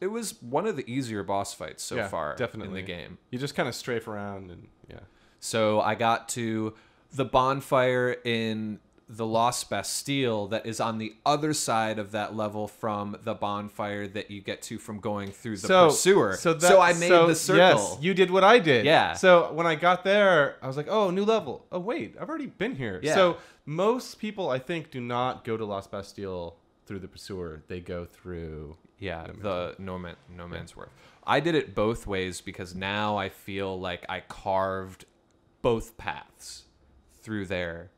[SPEAKER 4] It was one of the easier boss fights so
[SPEAKER 3] Yeah,
[SPEAKER 4] far
[SPEAKER 3] definitely.
[SPEAKER 4] in the game.
[SPEAKER 3] You just kind of strafe around and... Yeah.
[SPEAKER 4] So I got to the bonfire in the Lost Bastille that is on the other side of that level from the bonfire that you get to from going through the pursuer. So I made the circle.
[SPEAKER 3] Yes, you did what I did.
[SPEAKER 4] Yeah.
[SPEAKER 3] So when I got there, I was like, oh, new level. Oh, wait, I've already been here.
[SPEAKER 4] Yeah.
[SPEAKER 3] So most people, I think, do not go to Lost Bastille through the pursuer. They go through...
[SPEAKER 4] Yeah, the No Man's Worth. I did it both ways because now I feel like I carved both paths through there.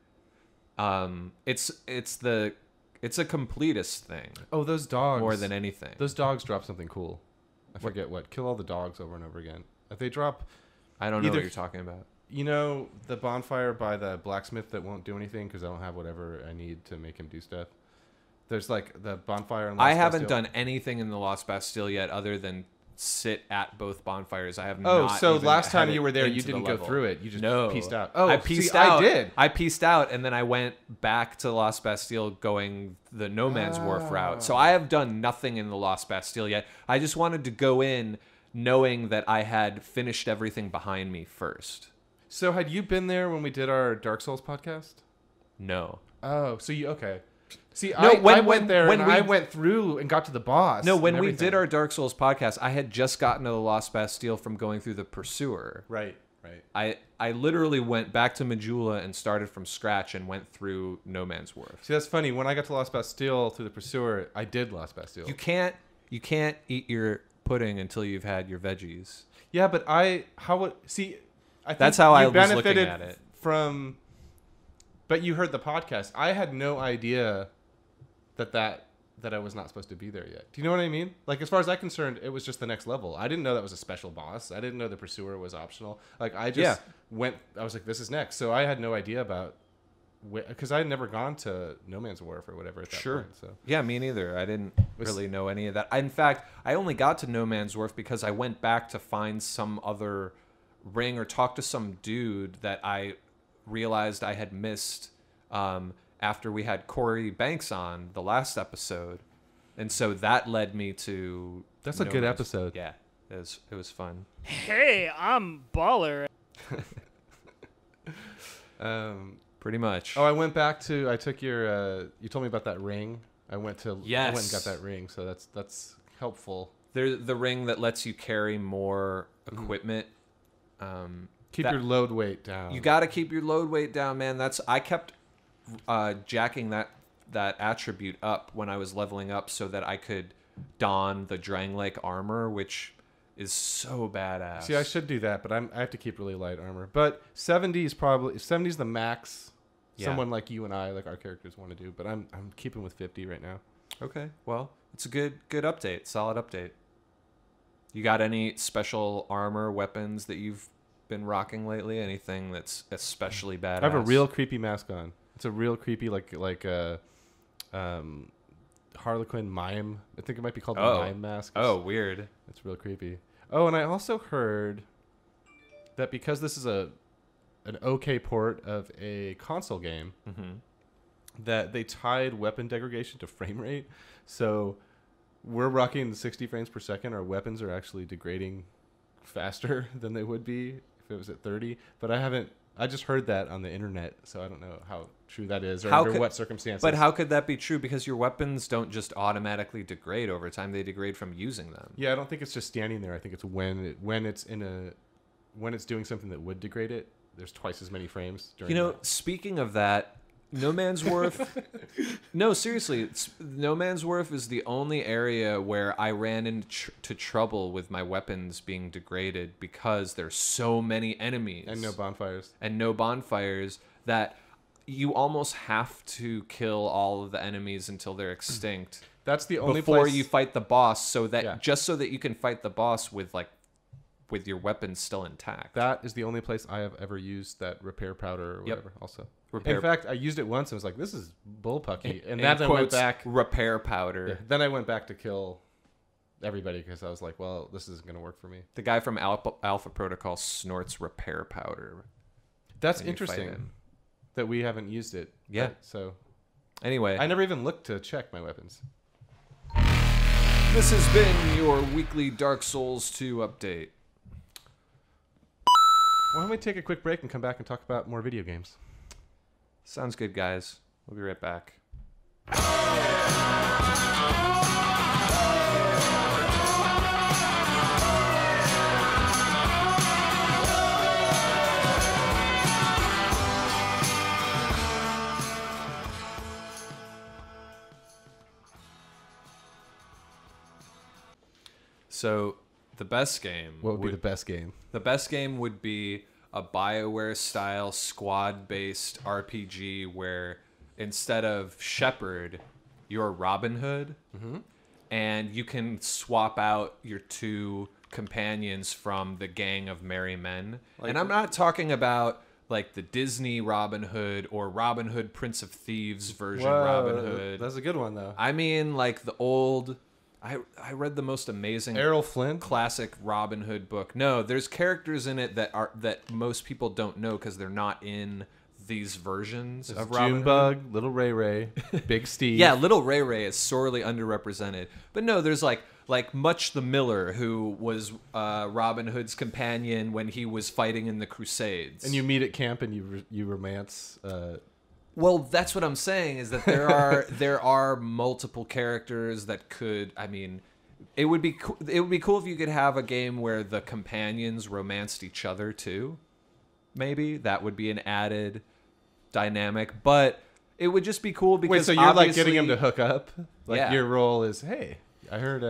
[SPEAKER 4] It's a completist thing
[SPEAKER 3] Oh, those dogs.
[SPEAKER 4] more than anything.
[SPEAKER 3] Those dogs drop something cool. I forget what. Kill all the dogs over and over again. They drop...
[SPEAKER 4] I don't know
[SPEAKER 3] either-
[SPEAKER 4] what you're talking about.
[SPEAKER 3] You know the bonfire by the blacksmith that won't do anything because I don't have whatever I need to make him do stuff? There's like the bonfire in Lost
[SPEAKER 4] I haven't
[SPEAKER 3] Bastille.
[SPEAKER 4] done anything in the Lost Bastille yet other than sit at both bonfires. I have
[SPEAKER 3] Oh,
[SPEAKER 4] not
[SPEAKER 3] so
[SPEAKER 4] even
[SPEAKER 3] last time
[SPEAKER 4] had
[SPEAKER 3] you
[SPEAKER 4] it
[SPEAKER 3] were there, you
[SPEAKER 4] into the
[SPEAKER 3] didn't go
[SPEAKER 4] level.
[SPEAKER 3] through it. You just
[SPEAKER 4] No.
[SPEAKER 3] pieced out. Oh,
[SPEAKER 4] I pieced
[SPEAKER 3] see,
[SPEAKER 4] out.
[SPEAKER 3] I did.
[SPEAKER 4] I pieced out, and then I went back to Lost Bastille going the No Man's Wharf route. So I have done nothing in the Lost Bastille yet. I just wanted to go in knowing that I had finished everything behind me first.
[SPEAKER 3] So had you been there when we did our Dark Souls podcast?
[SPEAKER 4] No.
[SPEAKER 3] Oh, so you okay? See,
[SPEAKER 4] No,
[SPEAKER 3] I went there
[SPEAKER 4] when
[SPEAKER 3] and I went through and got to the boss.
[SPEAKER 4] No, when
[SPEAKER 3] and
[SPEAKER 4] we
[SPEAKER 3] everything.
[SPEAKER 4] did our Dark Souls podcast, I had just gotten to the Lost Bastille from going through the Pursuer.
[SPEAKER 3] right.
[SPEAKER 4] I literally went back to Majula and started from scratch and went through No Man's Wharf.
[SPEAKER 3] See, that's funny. When I got to Lost Bastille through the Pursuer, I did Lost Bastille.
[SPEAKER 4] You can't eat your pudding until you've had your veggies.
[SPEAKER 3] Yeah, but how would see? I think
[SPEAKER 4] That's how I
[SPEAKER 3] you
[SPEAKER 4] was looking
[SPEAKER 3] benefited
[SPEAKER 4] at it.
[SPEAKER 3] from. But you heard the podcast. I had no idea that I was not supposed to be there yet. Do you know what I mean? Like, as far as I'm concerned, it was just the next level. I didn't know that was a special boss. I didn't know the Pursuer was optional. Like, I just went. I was like, this is next. So I had no idea about. Because I had never gone to No Man's Wharf or whatever at that point. So
[SPEAKER 4] Yeah, me neither. I didn't really know any of that. In fact, I only got to No Man's Wharf because I went back to find some other ring or talk to some dude that I realized I had missed after we had Corey Banks on the last episode. And so that led me to...
[SPEAKER 3] that's a good episode.
[SPEAKER 4] Yeah, it was fun.
[SPEAKER 6] Hey, I'm Baller.
[SPEAKER 4] Pretty much.
[SPEAKER 3] Oh, I went back to. I took your. You told me about that ring. I went to.
[SPEAKER 4] Yes.
[SPEAKER 3] I went and got that ring, so that's helpful.
[SPEAKER 4] There's the ring that lets you carry more
[SPEAKER 3] Mm-hmm.
[SPEAKER 4] equipment.
[SPEAKER 3] Keep
[SPEAKER 4] that-
[SPEAKER 3] your load weight down.
[SPEAKER 4] You got to keep your load weight down, man. I kept jacking that attribute up when I was leveling up so that I could don the Drang Lake armor, which is so badass.
[SPEAKER 3] See, I should do that, but I have to keep really light armor. But 70 is the max.
[SPEAKER 4] Yeah.
[SPEAKER 3] Someone like you and I, like our characters, want to do. But I'm keeping with 50 right now.
[SPEAKER 4] Okay, well, it's a good update, solid update. You got any special armor, weapons that you've been rocking lately? Anything that's especially badass?
[SPEAKER 3] I have a real creepy mask on. It's a real creepy like Harlequin mime. I think it might be called the mime mask.
[SPEAKER 4] Oh, weird.
[SPEAKER 3] It's real creepy. Oh, and I also heard that because this is an okay port of a console game, that they tied weapon degradation to frame rate. So we're rocking the 60 frames per second. Our weapons are actually degrading faster than they would be if it was at 30. But I just heard that on the internet, so I don't know how true that is or under what circumstances.
[SPEAKER 4] But how could that be true? Because your weapons don't just automatically degrade over time; they degrade from using them.
[SPEAKER 3] Yeah, I don't think it's just standing there. I think it's when it's doing something that would degrade it. There's twice as many frames.
[SPEAKER 4] Speaking of that, No Man's Wharf. No, seriously, No Man's Wharf is the only area where I ran into trouble with my weapons being degraded because there's so many enemies
[SPEAKER 3] and
[SPEAKER 4] no bonfires that you almost have to kill all of the enemies until they're extinct.
[SPEAKER 3] That's the only
[SPEAKER 4] before
[SPEAKER 3] place
[SPEAKER 4] you fight the boss, so that you can fight the boss with your weapons still intact.
[SPEAKER 3] That is the only place I have ever used that repair powder or whatever. Also,
[SPEAKER 4] Repair-
[SPEAKER 3] in fact, I used it once and was like, "This is bullpucky," and
[SPEAKER 4] In
[SPEAKER 3] then I went
[SPEAKER 4] quotes,
[SPEAKER 3] back.
[SPEAKER 4] repair powder.
[SPEAKER 3] Yeah, then I went back to kill everybody because I was like, "Well, this isn't going to work for me."
[SPEAKER 4] The guy from Alpha Protocol snorts repair powder.
[SPEAKER 3] That's
[SPEAKER 4] when you fight
[SPEAKER 3] interesting
[SPEAKER 4] him.
[SPEAKER 3] that we haven't used it.
[SPEAKER 4] Yeah.
[SPEAKER 3] So
[SPEAKER 4] Anyway,
[SPEAKER 3] I never even looked to check my weapons.
[SPEAKER 4] this has been your weekly Dark Souls 2 update.
[SPEAKER 3] Why don't we take a quick break and come back and talk about more video games?
[SPEAKER 4] Sounds good, guys. We'll be right back. So, the best game...
[SPEAKER 3] What would be the best game?
[SPEAKER 4] The best game would be a BioWare-style squad-based RPG where instead of Shepard, you're Robin Hood, and you can swap out your two companions from the Gang of Merry Men. And I'm not talking about like the Disney Robin Hood or Robin Hood Prince of Thieves version Robin Hood.
[SPEAKER 3] That's a good one, though.
[SPEAKER 4] I mean like the old I read the most amazing
[SPEAKER 3] Errol Flynn.
[SPEAKER 4] classic Robin Hood book. No, there's characters in it that most people don't know because they're not in these versions of Robin Hood.
[SPEAKER 3] Junebug, Little Ray Ray, Big Steve.
[SPEAKER 4] Yeah, Little Ray Ray is sorely underrepresented. But no, there's like Much the Miller, who was Robin Hood's companion when he was fighting in the Crusades.
[SPEAKER 3] And you meet at camp and you romance.
[SPEAKER 4] Well, that's what I'm saying, is that there are multiple characters that could. I mean, it would be cool if you could have a game where the companions romanced each other too. Maybe that would be an added dynamic, but it would just be cool because
[SPEAKER 3] wait, so you're like getting him to hook up? Like
[SPEAKER 4] Yeah.
[SPEAKER 3] your role is, hey, I heard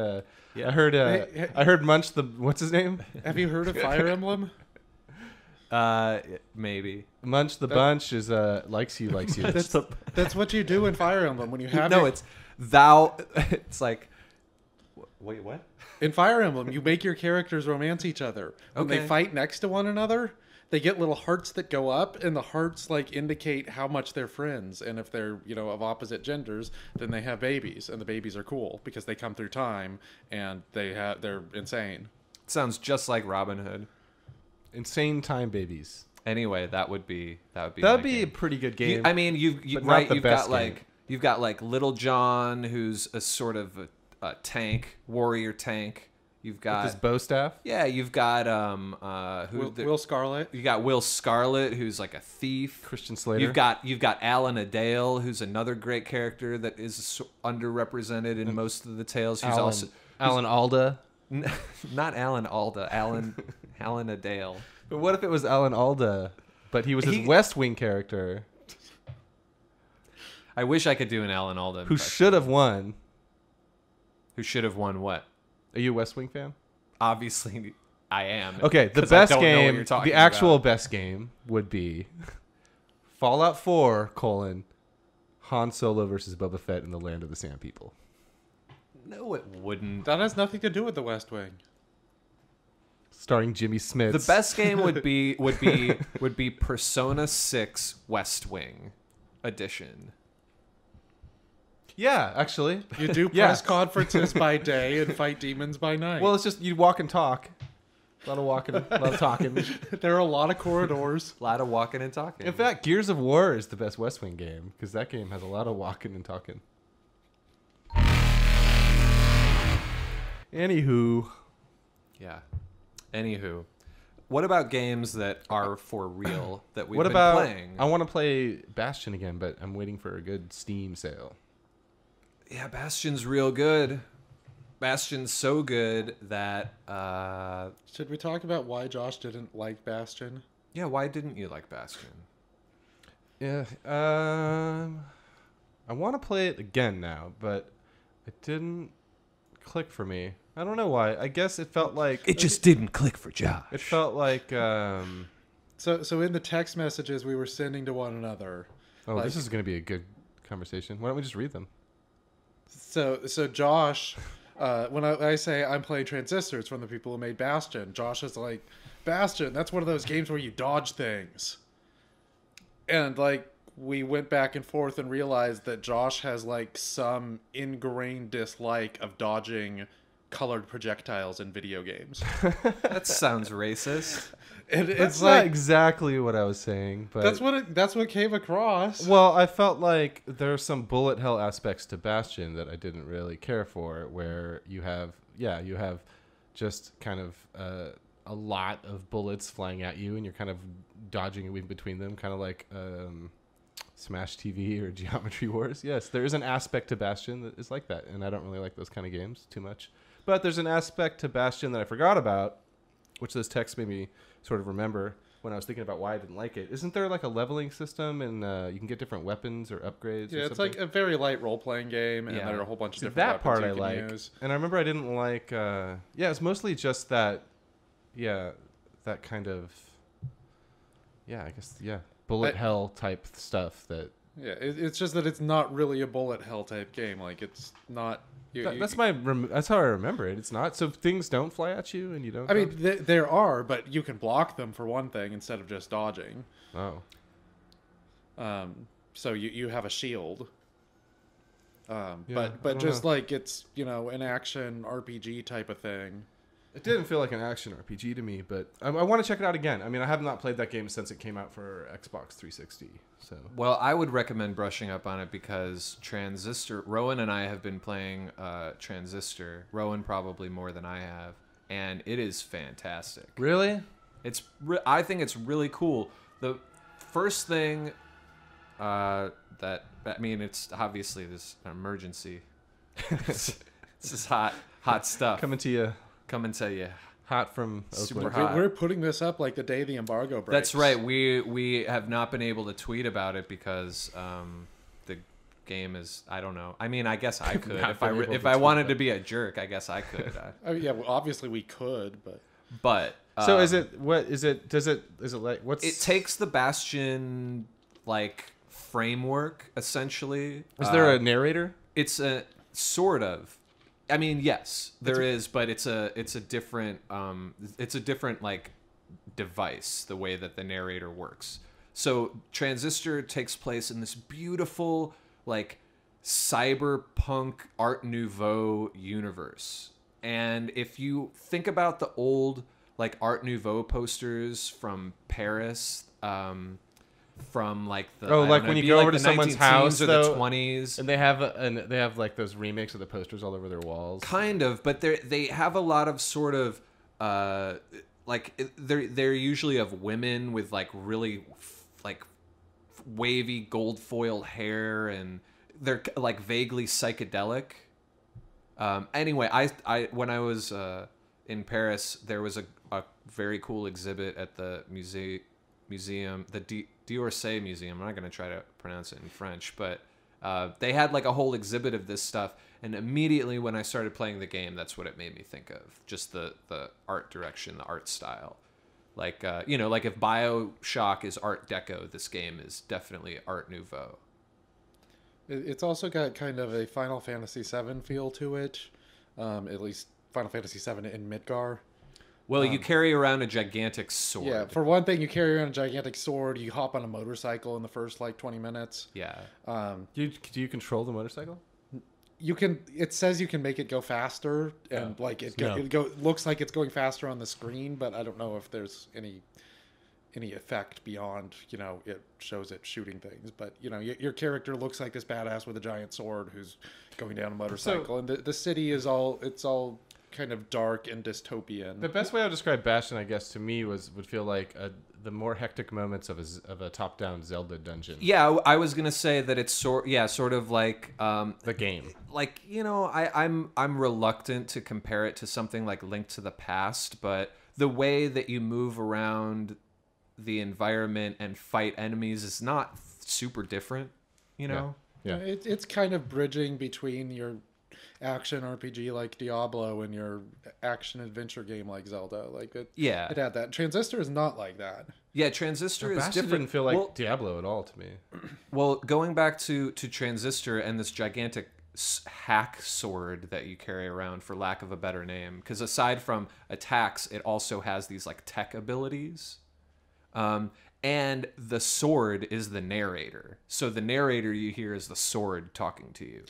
[SPEAKER 3] Munch the what's his name?
[SPEAKER 1] Have you heard of Fire Emblem?
[SPEAKER 4] Maybe.
[SPEAKER 3] Munch the Bunch is likes you.
[SPEAKER 1] That's what you do in Fire Emblem when you have
[SPEAKER 4] No,
[SPEAKER 1] your-
[SPEAKER 4] it's thou. It's like. Wait, what?
[SPEAKER 1] in Fire Emblem you make your characters romance each other. When
[SPEAKER 4] Okay.
[SPEAKER 1] they fight next to one another, they get little hearts that go up, and the hearts like indicate how much they're friends. And if they're of opposite genders, then they have babies, and the babies are cool because they come through time and they're insane.
[SPEAKER 4] Sounds just like Robin Hood.
[SPEAKER 3] Insane Time Babies.
[SPEAKER 4] Anyway, that would be my
[SPEAKER 3] That'd be a
[SPEAKER 4] game.
[SPEAKER 3] pretty good game.
[SPEAKER 4] I mean,
[SPEAKER 3] but not the best game.
[SPEAKER 4] You've got like Little John, who's a sort of a tank, warrior tank. You've got
[SPEAKER 3] With his bow staff.
[SPEAKER 4] yeah, you've got
[SPEAKER 1] Will Scarlet.
[SPEAKER 4] you got Will Scarlet, who's like a thief.
[SPEAKER 3] Christian Slater.
[SPEAKER 4] You've got Alan Adale, who's another great character that is underrepresented in most of the tales. Who's also
[SPEAKER 3] Alan Alda.
[SPEAKER 4] not Alan Alda, Alan Adale.
[SPEAKER 3] But what if it was Alan Alda, but he was his
[SPEAKER 4] He-
[SPEAKER 3] West Wing character
[SPEAKER 4] I wish I could do an Alan Alda
[SPEAKER 3] who
[SPEAKER 4] impression.
[SPEAKER 3] should have won?
[SPEAKER 4] Who should have won what?
[SPEAKER 3] Are you a West Wing fan?
[SPEAKER 4] Obviously, I am.
[SPEAKER 3] Okay, the
[SPEAKER 4] 'cause I
[SPEAKER 3] best
[SPEAKER 4] don't know what
[SPEAKER 3] game,
[SPEAKER 4] you're talking
[SPEAKER 3] the actual
[SPEAKER 4] about.
[SPEAKER 3] best game would be Fallout 4, Han Solo versus Boba Fett in the Land of the Sand People.
[SPEAKER 4] No, it wouldn't.
[SPEAKER 1] That has nothing to do with the West Wing.
[SPEAKER 3] Starring Jimmy Smits.
[SPEAKER 4] The best game would be Persona 6 West Wing edition.
[SPEAKER 3] Yeah, actually.
[SPEAKER 1] You do
[SPEAKER 3] Yeah.
[SPEAKER 1] press conferences by day and fight demons by night.
[SPEAKER 3] Well, it's just you walk and talk. A lot of walking, a lot of talking.
[SPEAKER 1] there are a lot of corridors.
[SPEAKER 4] A lot of walking and talking.
[SPEAKER 3] In fact, Gears of War is the best West Wing game because that game has a lot of walking and talking. Anywho,
[SPEAKER 4] yeah. Anywho, what about games that are for real that we've
[SPEAKER 3] what
[SPEAKER 4] been
[SPEAKER 3] about?
[SPEAKER 4] playing?
[SPEAKER 3] I want to play Bastion again, but I'm waiting for a good Steam sale.
[SPEAKER 4] Yeah, Bastion's real good. Bastion's so good that
[SPEAKER 1] Should we talk about why Josh didn't like Bastion?
[SPEAKER 4] yeah, why didn't you like Bastion?
[SPEAKER 3] Yeah, I want to play it again now, but it didn't click for me. I don't know why. I guess it felt like
[SPEAKER 4] It just didn't click for Josh.
[SPEAKER 3] it felt like.
[SPEAKER 1] So in the text messages we were sending to one another.
[SPEAKER 3] Oh,
[SPEAKER 1] like-
[SPEAKER 3] this is going to be a good conversation. Why don't we just read them?
[SPEAKER 1] So Josh, when I say I'm playing Transistor, it's from the people who made Bastion. Josh is like, Bastion, that's one of those games where you dodge things. And like we went back and forth and realized that Josh has like some ingrained dislike of dodging colored projectiles in video games.
[SPEAKER 4] That sounds racist.
[SPEAKER 1] And
[SPEAKER 3] It's
[SPEAKER 1] it's
[SPEAKER 3] not
[SPEAKER 1] like
[SPEAKER 3] exactly what I was saying, but
[SPEAKER 1] that's what came across.
[SPEAKER 3] well, I felt like there are some bullet hell aspects to Bastion that I didn't really care for, where you have just kind of a lot of bullets flying at you, and you're kind of dodging in between them, kind of like Smash TV or Geometry Wars. Yes, there is an aspect to Bastion that is like that, and I don't really like those kind of games too much. But there's an aspect to Bastion that I forgot about, which this text made me sort of remember when I was thinking about why I didn't like it. Isn't there like a leveling system, and you can get different weapons or upgrades?
[SPEAKER 1] Yeah,
[SPEAKER 3] or
[SPEAKER 1] it's
[SPEAKER 3] something?
[SPEAKER 1] like a very light role-playing game, and
[SPEAKER 4] Yeah.
[SPEAKER 1] there are a whole bunch of
[SPEAKER 3] So
[SPEAKER 1] different
[SPEAKER 3] that part I
[SPEAKER 1] weapons you
[SPEAKER 3] like,
[SPEAKER 1] can use.
[SPEAKER 3] and I remember I didn't like. It's mostly just that. Yeah, that kind of. Yeah, I guess bullet hell type stuff that.
[SPEAKER 1] Yeah, it's just that it's not really a bullet hell type game. Like it's not.
[SPEAKER 3] That's how I remember it. It's not. So things don't fly at you, and you don't.
[SPEAKER 1] I mean, there are, but you can block them for one thing instead of just dodging.
[SPEAKER 3] Oh.
[SPEAKER 1] So you have a shield. But just like it's an action RPG type of thing.
[SPEAKER 3] It didn't feel like an action RPG to me, but I want to check it out again. I mean, I have not played that game since it came out for Xbox 360. So,
[SPEAKER 4] Well, I would recommend brushing up on it because Transistor. Rowan and I have been playing Transistor. Rowan probably more than I have, and it is fantastic.
[SPEAKER 3] really,
[SPEAKER 4] I think it's really cool. The first thing it's obviously this emergency. This is hot stuff.
[SPEAKER 3] coming to you
[SPEAKER 4] Coming to you.
[SPEAKER 3] hot from
[SPEAKER 4] Super
[SPEAKER 3] Oakland.
[SPEAKER 4] hot.
[SPEAKER 1] We're putting this up like the day the embargo breaks.
[SPEAKER 4] That's right. We have not been able to tweet about it because the game is. I don't know. I mean, I guess I could
[SPEAKER 3] Not been able
[SPEAKER 4] if
[SPEAKER 3] to
[SPEAKER 4] I
[SPEAKER 3] tweet
[SPEAKER 4] wanted
[SPEAKER 3] that.
[SPEAKER 4] to be a jerk. I guess I could.
[SPEAKER 1] Yeah, well, obviously we could, but
[SPEAKER 4] But
[SPEAKER 3] So is it? What is it? Is it like what's?
[SPEAKER 4] It takes the Bastion like framework essentially.
[SPEAKER 3] Is there a narrator?
[SPEAKER 4] It's a sort of. I mean, yes, there is, but it's a different like device, the way that the narrator works. So Transistor takes place in this beautiful like cyberpunk Art Nouveau universe. And if you think about the old like Art Nouveau posters from Paris, from like the
[SPEAKER 3] Like when you go over to someone's house
[SPEAKER 4] or
[SPEAKER 3] though,
[SPEAKER 4] the 20s,
[SPEAKER 3] and they have like those remakes of the posters all over their walls.
[SPEAKER 4] kind of, but they have a lot of sort of they're usually of women with like really like wavy gold foiled hair, and they're like vaguely psychedelic. Anyway, I when I was in Paris, there was a very cool exhibit at the museum, the d'Orsay Museum. I'm not going to try to pronounce it in French, but they had like a whole exhibit of this stuff, and immediately when I started playing the game, that's what it made me think of. Just the art direction, the art style. Like like if BioShock is Art Deco, this game is definitely Art Nouveau.
[SPEAKER 1] it's also got kind of a Final Fantasy VII feel to it. At least Final Fantasy VII in Midgar.
[SPEAKER 4] Well, you carry around a gigantic sword.
[SPEAKER 1] Yeah, for one thing, you carry around a gigantic sword. You hop on a motorcycle in the first like 20 minutes.
[SPEAKER 4] Yeah.
[SPEAKER 3] Do you control the motorcycle?
[SPEAKER 1] You can. It says you can make it go faster, and like it looks like it's going faster on the screen, but I don't know if there's any effect beyond it shows it shooting things. But your character looks like this badass with a giant sword who's going down a motorcycle, and the city is all kind of dark and dystopian.
[SPEAKER 3] The best way I would describe Bastion, I guess, to me would feel like the more hectic moments of a top-down Zelda dungeon.
[SPEAKER 4] Yeah, I was gonna say that it's sort of like
[SPEAKER 3] The game.
[SPEAKER 4] like I'm reluctant to compare it to something like Link to the Past, but the way that you move around the environment and fight enemies is not super different,
[SPEAKER 3] Yeah.
[SPEAKER 1] It's kind of bridging between your action RPG like Diablo and your action adventure game like Zelda. Like it had that. Transistor is not like that.
[SPEAKER 4] Yeah, Transistor is
[SPEAKER 3] Bastion
[SPEAKER 4] different.
[SPEAKER 3] didn't feel like Diablo at all to me.
[SPEAKER 4] Well, going back to Transistor and this gigantic hack sword that you carry around, for lack of a better name, because aside from attacks, it also has these like tech abilities. And the sword is the narrator. So the narrator you hear is the sword talking to you.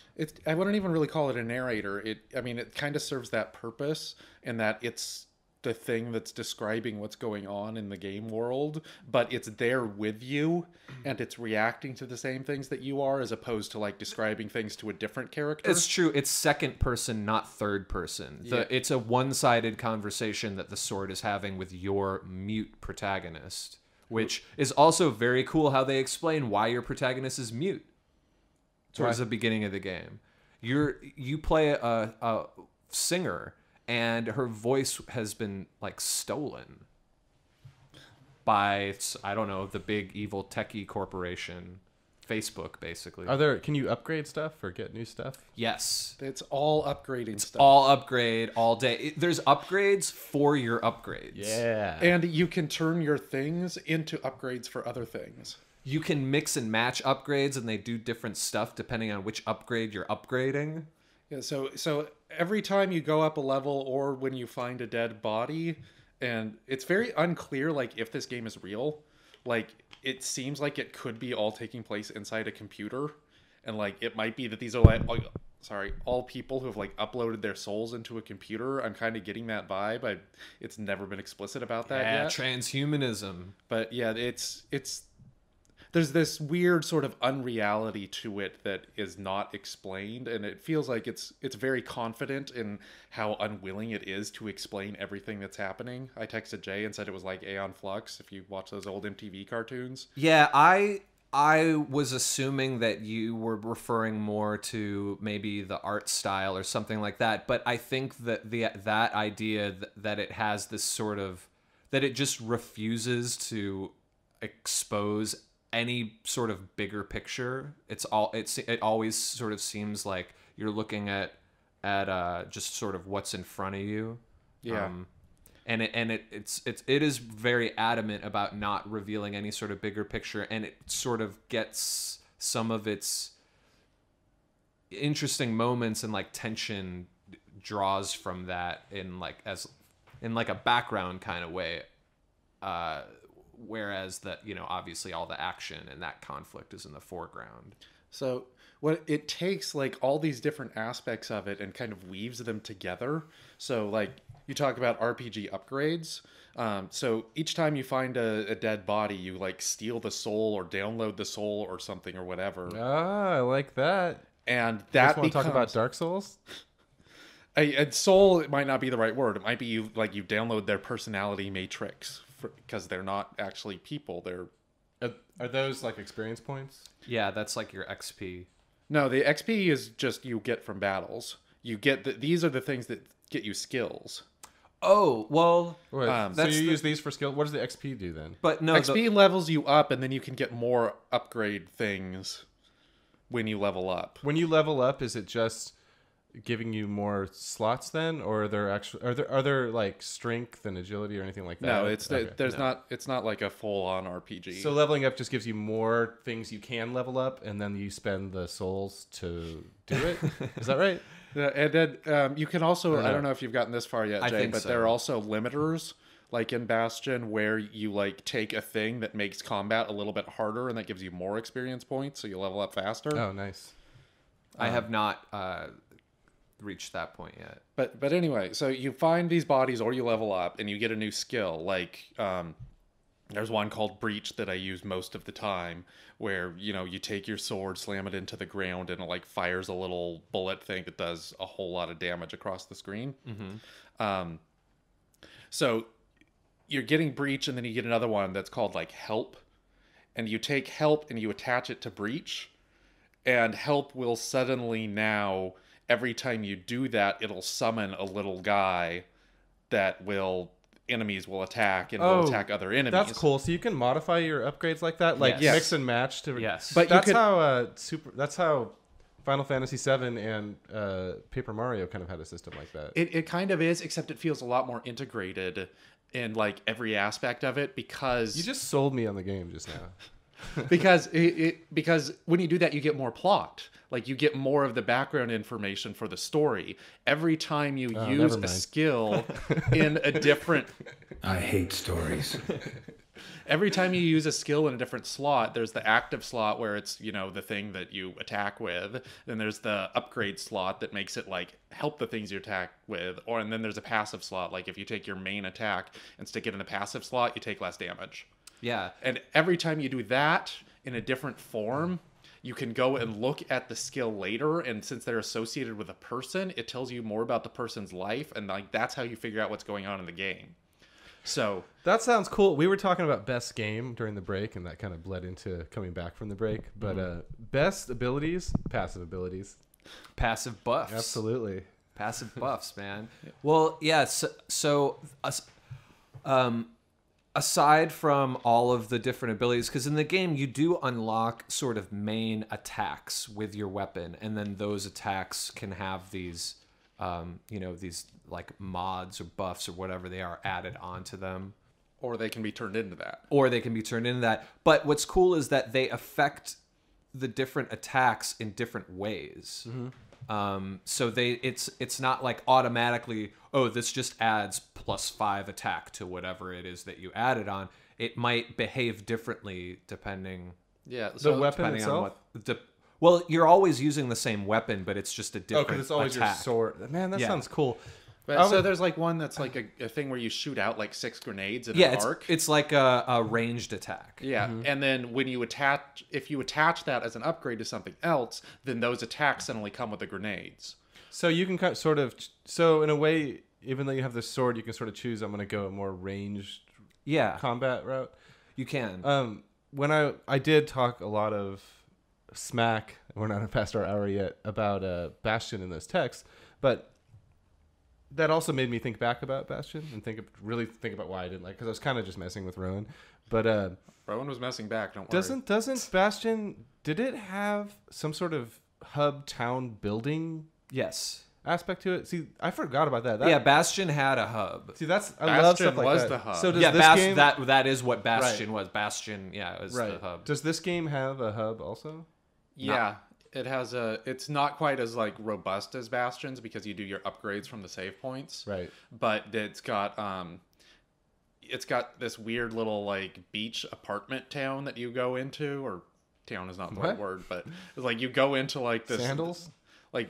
[SPEAKER 1] I wouldn't even really call it a narrator. It kind of serves that purpose in that it's the thing that's describing what's going on in the game world, but it's there with you and it's reacting to the same things that you are, as opposed to like describing things to a different character.
[SPEAKER 4] It's true. It's second person, not third person. It's a one-sided conversation that the sword is having with your mute protagonist, which is also very cool how they explain why your protagonist is mute towards the beginning of the game. You play a singer, and her voice has been like stolen by, I don't know, the big evil techie corporation, Facebook, basically.
[SPEAKER 3] Can you upgrade stuff or get new stuff?
[SPEAKER 4] Yes.
[SPEAKER 1] It's all upgrading stuff.
[SPEAKER 4] All upgrade all day. There's upgrades for your upgrades.
[SPEAKER 3] Yeah.
[SPEAKER 1] And you can turn your things into upgrades for other things.
[SPEAKER 4] You can mix and match upgrades, and they do different stuff depending on which upgrade you're upgrading.
[SPEAKER 1] Yeah, so every time you go up a level or when you find a dead body, and it's very unclear like if this game is real. Like it seems like it could be all taking place inside a computer, and like it might be that these are like all people who have like uploaded their souls into a computer. I'm kind of getting that vibe. It's never been explicit about that yet.
[SPEAKER 4] Transhumanism.
[SPEAKER 1] But yeah, it's there's this weird sort of unreality to it that is not explained, and it feels like it's very confident in how unwilling it is to explain everything that's happening. I texted Jay and said it was like Aeon Flux if you watch those old MTV cartoons.
[SPEAKER 4] Yeah, I was assuming that you were referring more to maybe the art style or something like that, but I think that that idea that it has this sort of, that it just refuses to expose any sort of bigger picture. It always sort of seems like you're looking at just sort of what's in front of you.
[SPEAKER 1] Yeah.
[SPEAKER 4] And it is very adamant about not revealing any sort of bigger picture, and it sort of gets some of its interesting moments and like tension draws from that in like a background kind of way. Whereas that, obviously all the action and that conflict is in the foreground.
[SPEAKER 1] So what it takes like all these different aspects of it and kind of weaves them together. So like you talk about RPG upgrades. So each time you find a dead body, you like steal the soul or download the soul or something or whatever.
[SPEAKER 3] Ah, I like that.
[SPEAKER 1] And
[SPEAKER 3] You
[SPEAKER 1] that
[SPEAKER 3] just want to talk
[SPEAKER 1] becomes
[SPEAKER 3] about Dark Souls?
[SPEAKER 1] a soul. It might not be the right word. It might be you download their personality matrix because they're not actually people. They're
[SPEAKER 3] Are those like experience points?
[SPEAKER 4] Yeah, that's like your XP.
[SPEAKER 1] No, the XP is just you get from battles. You get these are the things that get you skills.
[SPEAKER 4] Oh, well,
[SPEAKER 3] Wait, so
[SPEAKER 4] that's
[SPEAKER 3] you use these for skill. What does the XP do then?
[SPEAKER 4] but no,
[SPEAKER 1] XP levels you up, and then you can get more upgrade things when you level up.
[SPEAKER 3] When you level up, is it just giving you more slots then, or are there like strength and agility or anything like that?
[SPEAKER 1] No, it's
[SPEAKER 3] Okay.
[SPEAKER 1] there's not. It's not like a full-on RPG.
[SPEAKER 3] So leveling up just gives you more things you can level up, and then you spend the souls to do it. Is that right?
[SPEAKER 1] Yeah, and then you can also.
[SPEAKER 3] know.
[SPEAKER 1] I don't know if you've gotten this far yet,
[SPEAKER 4] I
[SPEAKER 1] Jay,
[SPEAKER 4] think
[SPEAKER 1] but
[SPEAKER 4] so.
[SPEAKER 1] there are also limiters, like in Bastion, where you like take a thing that makes combat a little bit harder, and that gives you more experience points, so you level up faster.
[SPEAKER 3] Oh, nice.
[SPEAKER 4] I have not reached that point yet.
[SPEAKER 1] But anyway, so you find these bodies or you level up and you get a new skill. Like there's one called Breach that I use most of the time, where you take your sword, slam it into the ground, and it like fires a little bullet thing that does a whole lot of damage across the screen. Mm-hmm. So you're getting Breach, and then you get another one that's called like Help, and you take Help and you attach it to Breach, and Help will suddenly now, every time you do that, it'll summon a little guy that enemies will attack and will attack other enemies.
[SPEAKER 3] That's cool. So you can modify your upgrades like that, like
[SPEAKER 4] Yes.
[SPEAKER 3] mix and match to.
[SPEAKER 4] Yes.
[SPEAKER 1] But
[SPEAKER 3] that's
[SPEAKER 1] you could,
[SPEAKER 3] That's how Final Fantasy VII and Paper Mario kind of had a system like that.
[SPEAKER 1] it kind of is, except it feels a lot more integrated in like every aspect of it because
[SPEAKER 3] You just sold me on the game just now.
[SPEAKER 1] because because when you do that, you get more plot. Like you get more of the background information for the story. Every time you use
[SPEAKER 3] never
[SPEAKER 1] a
[SPEAKER 3] mind.
[SPEAKER 1] skill in a different
[SPEAKER 7] I hate stories.
[SPEAKER 1] every time you use a skill in a different slot, there's the active slot where it's, the thing that you attack with. Then there's the upgrade slot that makes it like help the things you attack with. And then there's a passive slot. Like if you take your main attack and stick it in the passive slot, you take less damage.
[SPEAKER 4] Yeah.
[SPEAKER 1] And every time you do that in a different form, you can go and look at the skill later, and since they're associated with a person, it tells you more about the person's life, and like that's how you figure out what's going on in the game. So
[SPEAKER 3] That sounds cool. We were talking about best game during the break, and that kind of bled into coming back from the break. But best abilities, passive abilities.
[SPEAKER 4] Passive buffs.
[SPEAKER 3] Absolutely.
[SPEAKER 4] Passive buffs, man. Well, yeah. Aside from all of the different abilities, because in the game you do unlock sort of main attacks with your weapon, and then those attacks can have these, these like mods or buffs or whatever they are added onto them.
[SPEAKER 1] or they can be turned into that.
[SPEAKER 4] But what's cool is that they affect the different attacks in different ways. So it's not like automatically, this just adds +5 attack to whatever it is that you added on. It might behave differently depending
[SPEAKER 1] Yeah.
[SPEAKER 3] The
[SPEAKER 1] So
[SPEAKER 3] weapon
[SPEAKER 4] depending on
[SPEAKER 3] itself?
[SPEAKER 4] what Well, you're always using the same weapon, but it's just a different
[SPEAKER 3] because it's always
[SPEAKER 4] attack.
[SPEAKER 3] your sword. Man, that
[SPEAKER 4] Yeah.
[SPEAKER 3] sounds cool.
[SPEAKER 1] But, so there's like one that's like a thing where you shoot out like 6 grenades in an arc.
[SPEAKER 4] It's like a ranged attack.
[SPEAKER 1] Yeah, and then when you if you attach that as an upgrade to something else, then those attacks suddenly come with the grenades.
[SPEAKER 3] So you can sort of, so in a way, even though you have this sword, you can sort of choose, I'm going to go a more ranged combat route.
[SPEAKER 4] You can.
[SPEAKER 3] When I did talk a lot of smack, we're not past our hour yet, about Bastion in those texts, but that also made me think back about Bastion and really think about why I didn't like, because I was kind of just messing with Rowan. But
[SPEAKER 1] Rowan was messing back, don't worry.
[SPEAKER 3] Doesn't Bastion, did it have some sort of hub town building
[SPEAKER 4] Yes.
[SPEAKER 3] aspect to it? See, I forgot about that.
[SPEAKER 4] Yeah, Bastion had a hub.
[SPEAKER 3] See, I love
[SPEAKER 1] Bastion
[SPEAKER 3] stuff like
[SPEAKER 1] was
[SPEAKER 3] that.
[SPEAKER 1] the hub.
[SPEAKER 3] So does
[SPEAKER 4] Yeah,
[SPEAKER 3] this game,
[SPEAKER 4] that is what Bastion was. Bastion, it was the hub.
[SPEAKER 3] Does this game have a hub also?
[SPEAKER 1] Yeah, it has it's not quite as like robust as Bastion's because you do your upgrades from the save points.
[SPEAKER 3] Right.
[SPEAKER 1] But it's got this weird little like beach apartment town that you go into, or town is not the right word, but it's like you go into like this
[SPEAKER 3] Sandals?
[SPEAKER 1] like.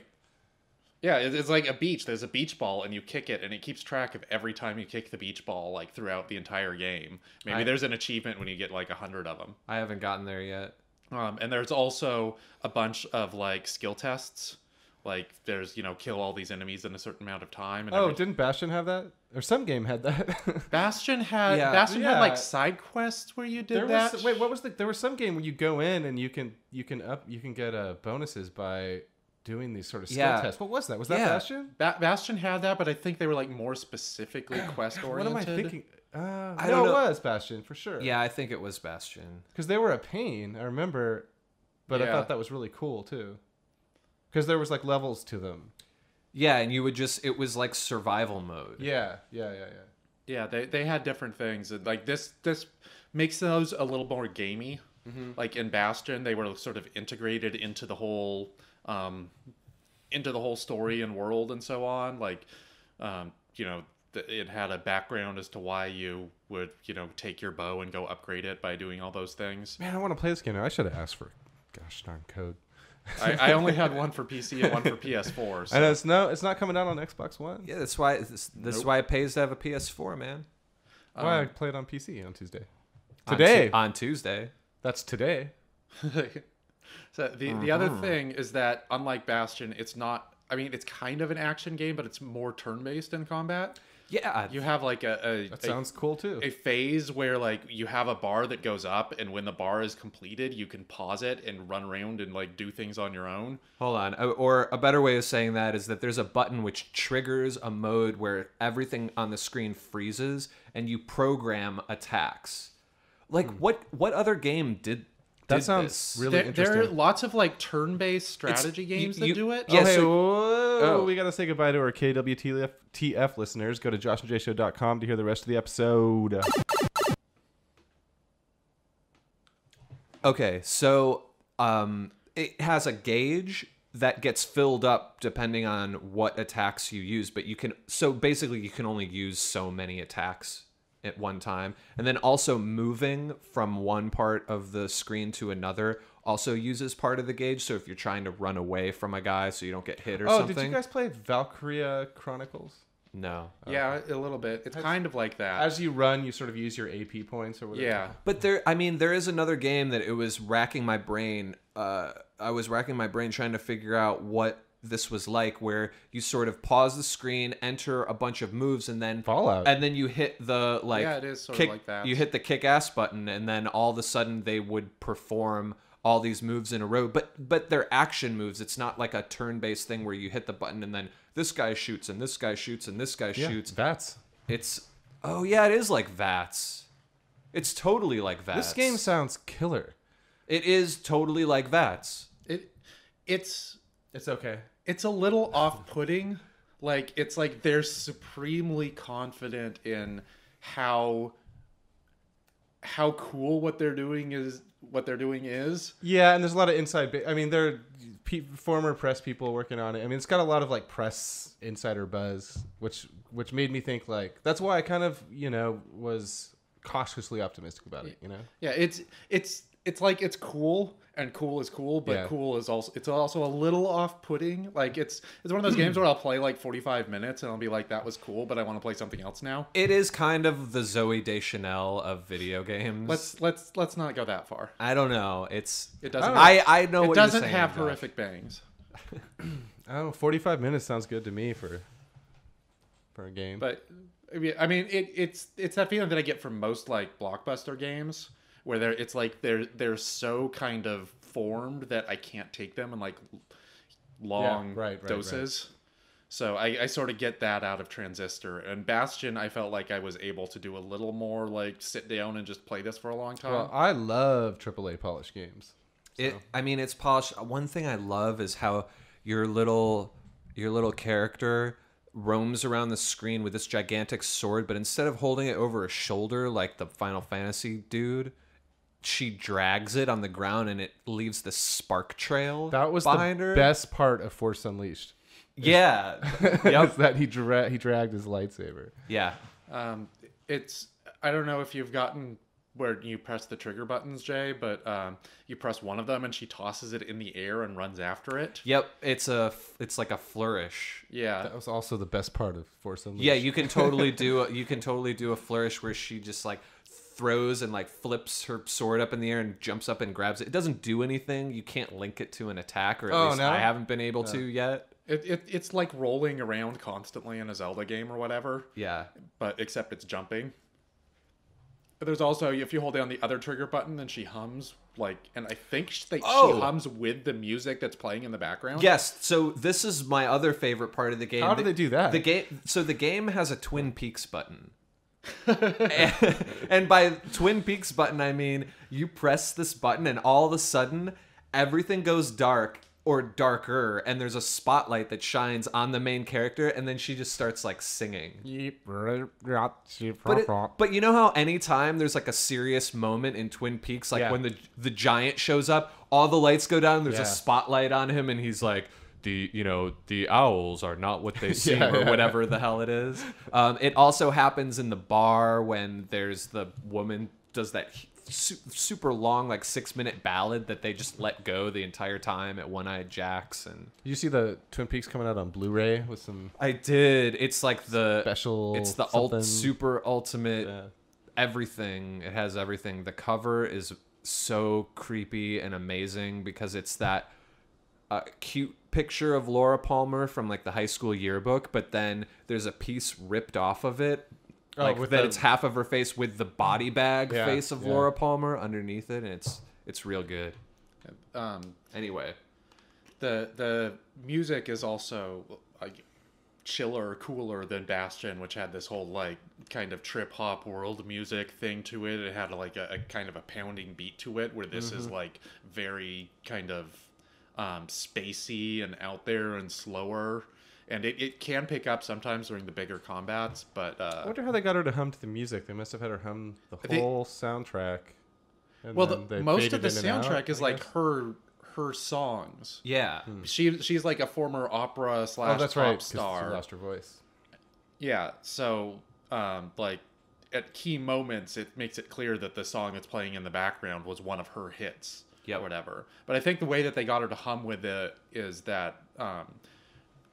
[SPEAKER 1] Yeah, it's like a beach. There's a beach ball, and you kick it, and it keeps track of every time you kick the beach ball, like throughout the entire game. Maybe there's an achievement when you get like 100 of them.
[SPEAKER 4] I haven't gotten there yet.
[SPEAKER 1] And there's also a bunch of like skill tests. Like there's, kill all these enemies in a certain amount of time. And
[SPEAKER 3] Didn't Bastion have that? Or some game had that?
[SPEAKER 1] Bastion had
[SPEAKER 3] Yeah.
[SPEAKER 1] like side quests where you did that.
[SPEAKER 3] What was there was some game where you go in and you can get bonuses by doing these sort of skill tests. What was that? Was that Bastion?
[SPEAKER 1] Bastion had that, but I think they were like more specifically quest oriented.
[SPEAKER 3] What am I thinking?
[SPEAKER 4] I
[SPEAKER 3] No,
[SPEAKER 4] don't
[SPEAKER 3] it
[SPEAKER 4] know.
[SPEAKER 3] was Bastion for sure.
[SPEAKER 4] Yeah, I think it was Bastion.
[SPEAKER 3] Because they were a pain, I remember, but I thought that was really cool too. Because there was like levels to them.
[SPEAKER 4] Yeah, and you would it was like survival mode.
[SPEAKER 3] Yeah.
[SPEAKER 1] Yeah, they had different things. And like this makes those a little more gamey. Mm-hmm. Like in Bastion, they were sort of integrated into the whole story and world and so on. Like, it had a background as to why you would, take your bow and go upgrade it by doing all those things.
[SPEAKER 3] Man, I want to play this game now. I should have asked for gosh darn code.
[SPEAKER 1] I only had one for PC and one for PS4. So.
[SPEAKER 3] I know it's not coming out on Xbox One.
[SPEAKER 4] Yeah, that's why this is why it pays to have a PS4, man.
[SPEAKER 3] Why I play it on PC on Tuesday.
[SPEAKER 4] On Tuesday.
[SPEAKER 3] That's today.
[SPEAKER 1] So the other thing is that unlike Bastion, it's not. I mean, it's kind of an action game, but it's more turn-based in combat.
[SPEAKER 4] Yeah,
[SPEAKER 1] You have like
[SPEAKER 3] That sounds cool too.
[SPEAKER 1] a phase where like you have a bar that goes up, and when the bar is completed, you can pause it and run around and like do things on your own.
[SPEAKER 4] Hold on. Or a better way of saying that is that there's a button which triggers a mode where everything on the screen freezes and you program attacks. Like what other game did
[SPEAKER 3] That sounds
[SPEAKER 4] this?
[SPEAKER 3] really interesting.
[SPEAKER 1] There are lots of like turn-based strategy games that do it.
[SPEAKER 4] Yeah,
[SPEAKER 3] Hey,
[SPEAKER 4] so-
[SPEAKER 3] we got to say goodbye to our KWTF listeners. Go to joshandjshow.com to hear the rest of the episode.
[SPEAKER 4] Okay, so it has a gauge that gets filled up depending on what attacks you use, but you can only use so many attacks at one time. And then also moving from one part of the screen to another also uses part of the gauge. So if you're trying to run away from a guy so you don't get hit or something.
[SPEAKER 3] Did you guys play Valkyria Chronicles?
[SPEAKER 4] No.
[SPEAKER 1] Yeah, a little bit. It's kind of like that.
[SPEAKER 3] As you run, you sort of use your AP points or whatever.
[SPEAKER 1] Yeah.
[SPEAKER 4] But there is another game that it was racking my brain. I was racking my brain trying to figure out what this was like, where you sort of pause the screen, enter a bunch of moves, and then
[SPEAKER 3] Fallout.
[SPEAKER 4] and then you hit the
[SPEAKER 1] Yeah, it is sort of like that.
[SPEAKER 4] You hit the kick ass button, and then all of a sudden they would perform all these moves in a row. But they're action moves. It's not like a turn-based thing where you hit the button and then this guy shoots and this guy shoots and this guy shoots.
[SPEAKER 3] VATS.
[SPEAKER 4] It is like VATS. It's totally like VATS.
[SPEAKER 3] This game sounds killer.
[SPEAKER 4] It is totally like VATS.
[SPEAKER 1] It's
[SPEAKER 3] okay.
[SPEAKER 1] It's a little off-putting. Like it's like they're supremely confident in how cool what they're doing is.
[SPEAKER 3] Yeah, and there's a lot of inside. I mean, there are former press people working on it. I mean, it's got a lot of like press insider buzz, which made me think like that's why I kind of was cautiously optimistic about it.
[SPEAKER 1] Yeah, it's like it's cool and cool is cool, but
[SPEAKER 3] Yeah.
[SPEAKER 1] cool is also a little off-putting. Like it's one of those games where I'll play like 45 minutes and I'll be like, that was cool, but I want to play something else now.
[SPEAKER 4] It is kind of the Zooey Deschanel of video games.
[SPEAKER 1] Let's not go that far.
[SPEAKER 4] I don't know. It
[SPEAKER 1] doesn't.
[SPEAKER 4] I know
[SPEAKER 1] It
[SPEAKER 4] what
[SPEAKER 1] doesn't
[SPEAKER 4] you're saying,
[SPEAKER 1] have
[SPEAKER 4] Josh.
[SPEAKER 1] horrific bangs.
[SPEAKER 3] I don't know. 45 minutes sounds good to me for a game.
[SPEAKER 1] But I mean, it's that feeling that I get from most like blockbuster games, where they're so kind of formed that I can't take them in like long
[SPEAKER 3] right.
[SPEAKER 1] doses. So I sort of get that out of Transistor. And Bastion, I felt like I was able to do a little more like sit down and just play this for a long time.
[SPEAKER 3] Well, I love AAA polished games.
[SPEAKER 4] I mean, it's polished. One thing I love is how your little character roams around the screen with this gigantic sword, but instead of holding it over her shoulder like the Final Fantasy dude, she drags it on the ground and it leaves this spark trail
[SPEAKER 3] That was
[SPEAKER 4] behind
[SPEAKER 3] the
[SPEAKER 4] her.
[SPEAKER 3] best part of Force Unleashed.
[SPEAKER 4] Yeah.
[SPEAKER 3] Yep. That he dragged his lightsaber.
[SPEAKER 4] Yeah.
[SPEAKER 1] I don't know if you've gotten where you press the trigger buttons, Jay, but you press one of them and she tosses it in the air and runs after it.
[SPEAKER 4] Yep. It's like a flourish.
[SPEAKER 1] Yeah.
[SPEAKER 3] That was also the best part of Force Unleashed.
[SPEAKER 4] Yeah, you can totally do a flourish where she just like throws and like flips her sword up in the air and jumps up and grabs it. It doesn't do anything. You can't link it to an attack, or at least
[SPEAKER 3] no?
[SPEAKER 4] I haven't been able to yet.
[SPEAKER 1] It's like rolling around constantly in a Zelda game or whatever,
[SPEAKER 4] Yeah.
[SPEAKER 1] but except it's jumping. But there's also, if you hold down the other trigger button, then she hums and I think she hums with the music that's playing in the background.
[SPEAKER 4] Yes. So this is my other favorite part of the game.
[SPEAKER 3] How do they do that?
[SPEAKER 4] The game has a Twin Peaks button. and by Twin Peaks button, I mean you press this button and all of a sudden everything goes dark or darker, and there's a spotlight that shines on the main character, and then she just starts like singing. But you know how anytime there's like a serious moment in Twin Peaks, like when the giant shows up, all the lights go down, there's a spotlight on him, and he's like, the owls are not what they seem, or whatever the hell it is. It also happens in the bar when there's the woman does that super long, like 6-minute ballad that they just let go the entire time at One-Eyed Jacks. And
[SPEAKER 3] Did you see the Twin Peaks coming out on Blu-ray with some
[SPEAKER 4] I did. It's like the
[SPEAKER 3] special?
[SPEAKER 4] It's the super ultimate everything. It has everything. The cover is so creepy and amazing because it's that cute picture of Laura Palmer from like the high school yearbook, but then there's a piece ripped off of it. Like
[SPEAKER 3] with
[SPEAKER 4] that,
[SPEAKER 3] the-
[SPEAKER 4] it's half of her face with the body bag face of Laura Palmer underneath it, and it's real good. Anyway,
[SPEAKER 1] The music is also like chiller, cooler than Bastion, which had this whole like kind of trip hop world music thing to it. It had like a kind of a pounding beat to it, where this is like very kind of spacey and out there and slower. And it can pick up sometimes during the bigger combats, but
[SPEAKER 3] I wonder how they got her to hum to the music. They must have had her hum the whole soundtrack. And
[SPEAKER 1] well,
[SPEAKER 3] then they
[SPEAKER 1] most of
[SPEAKER 3] faded
[SPEAKER 1] the
[SPEAKER 3] in and out,
[SPEAKER 1] soundtrack is
[SPEAKER 3] I
[SPEAKER 1] like
[SPEAKER 3] guess.
[SPEAKER 1] her songs.
[SPEAKER 4] yeah.
[SPEAKER 1] She's like a former opera /
[SPEAKER 3] Oh, that's
[SPEAKER 1] pop
[SPEAKER 3] right. 'Cause
[SPEAKER 1] star.
[SPEAKER 3] she lost her voice.
[SPEAKER 1] Yeah, so like at key moments, it makes it clear that the song that's playing in the background was one of her hits, or whatever. But I think the way that they got her to hum with it is that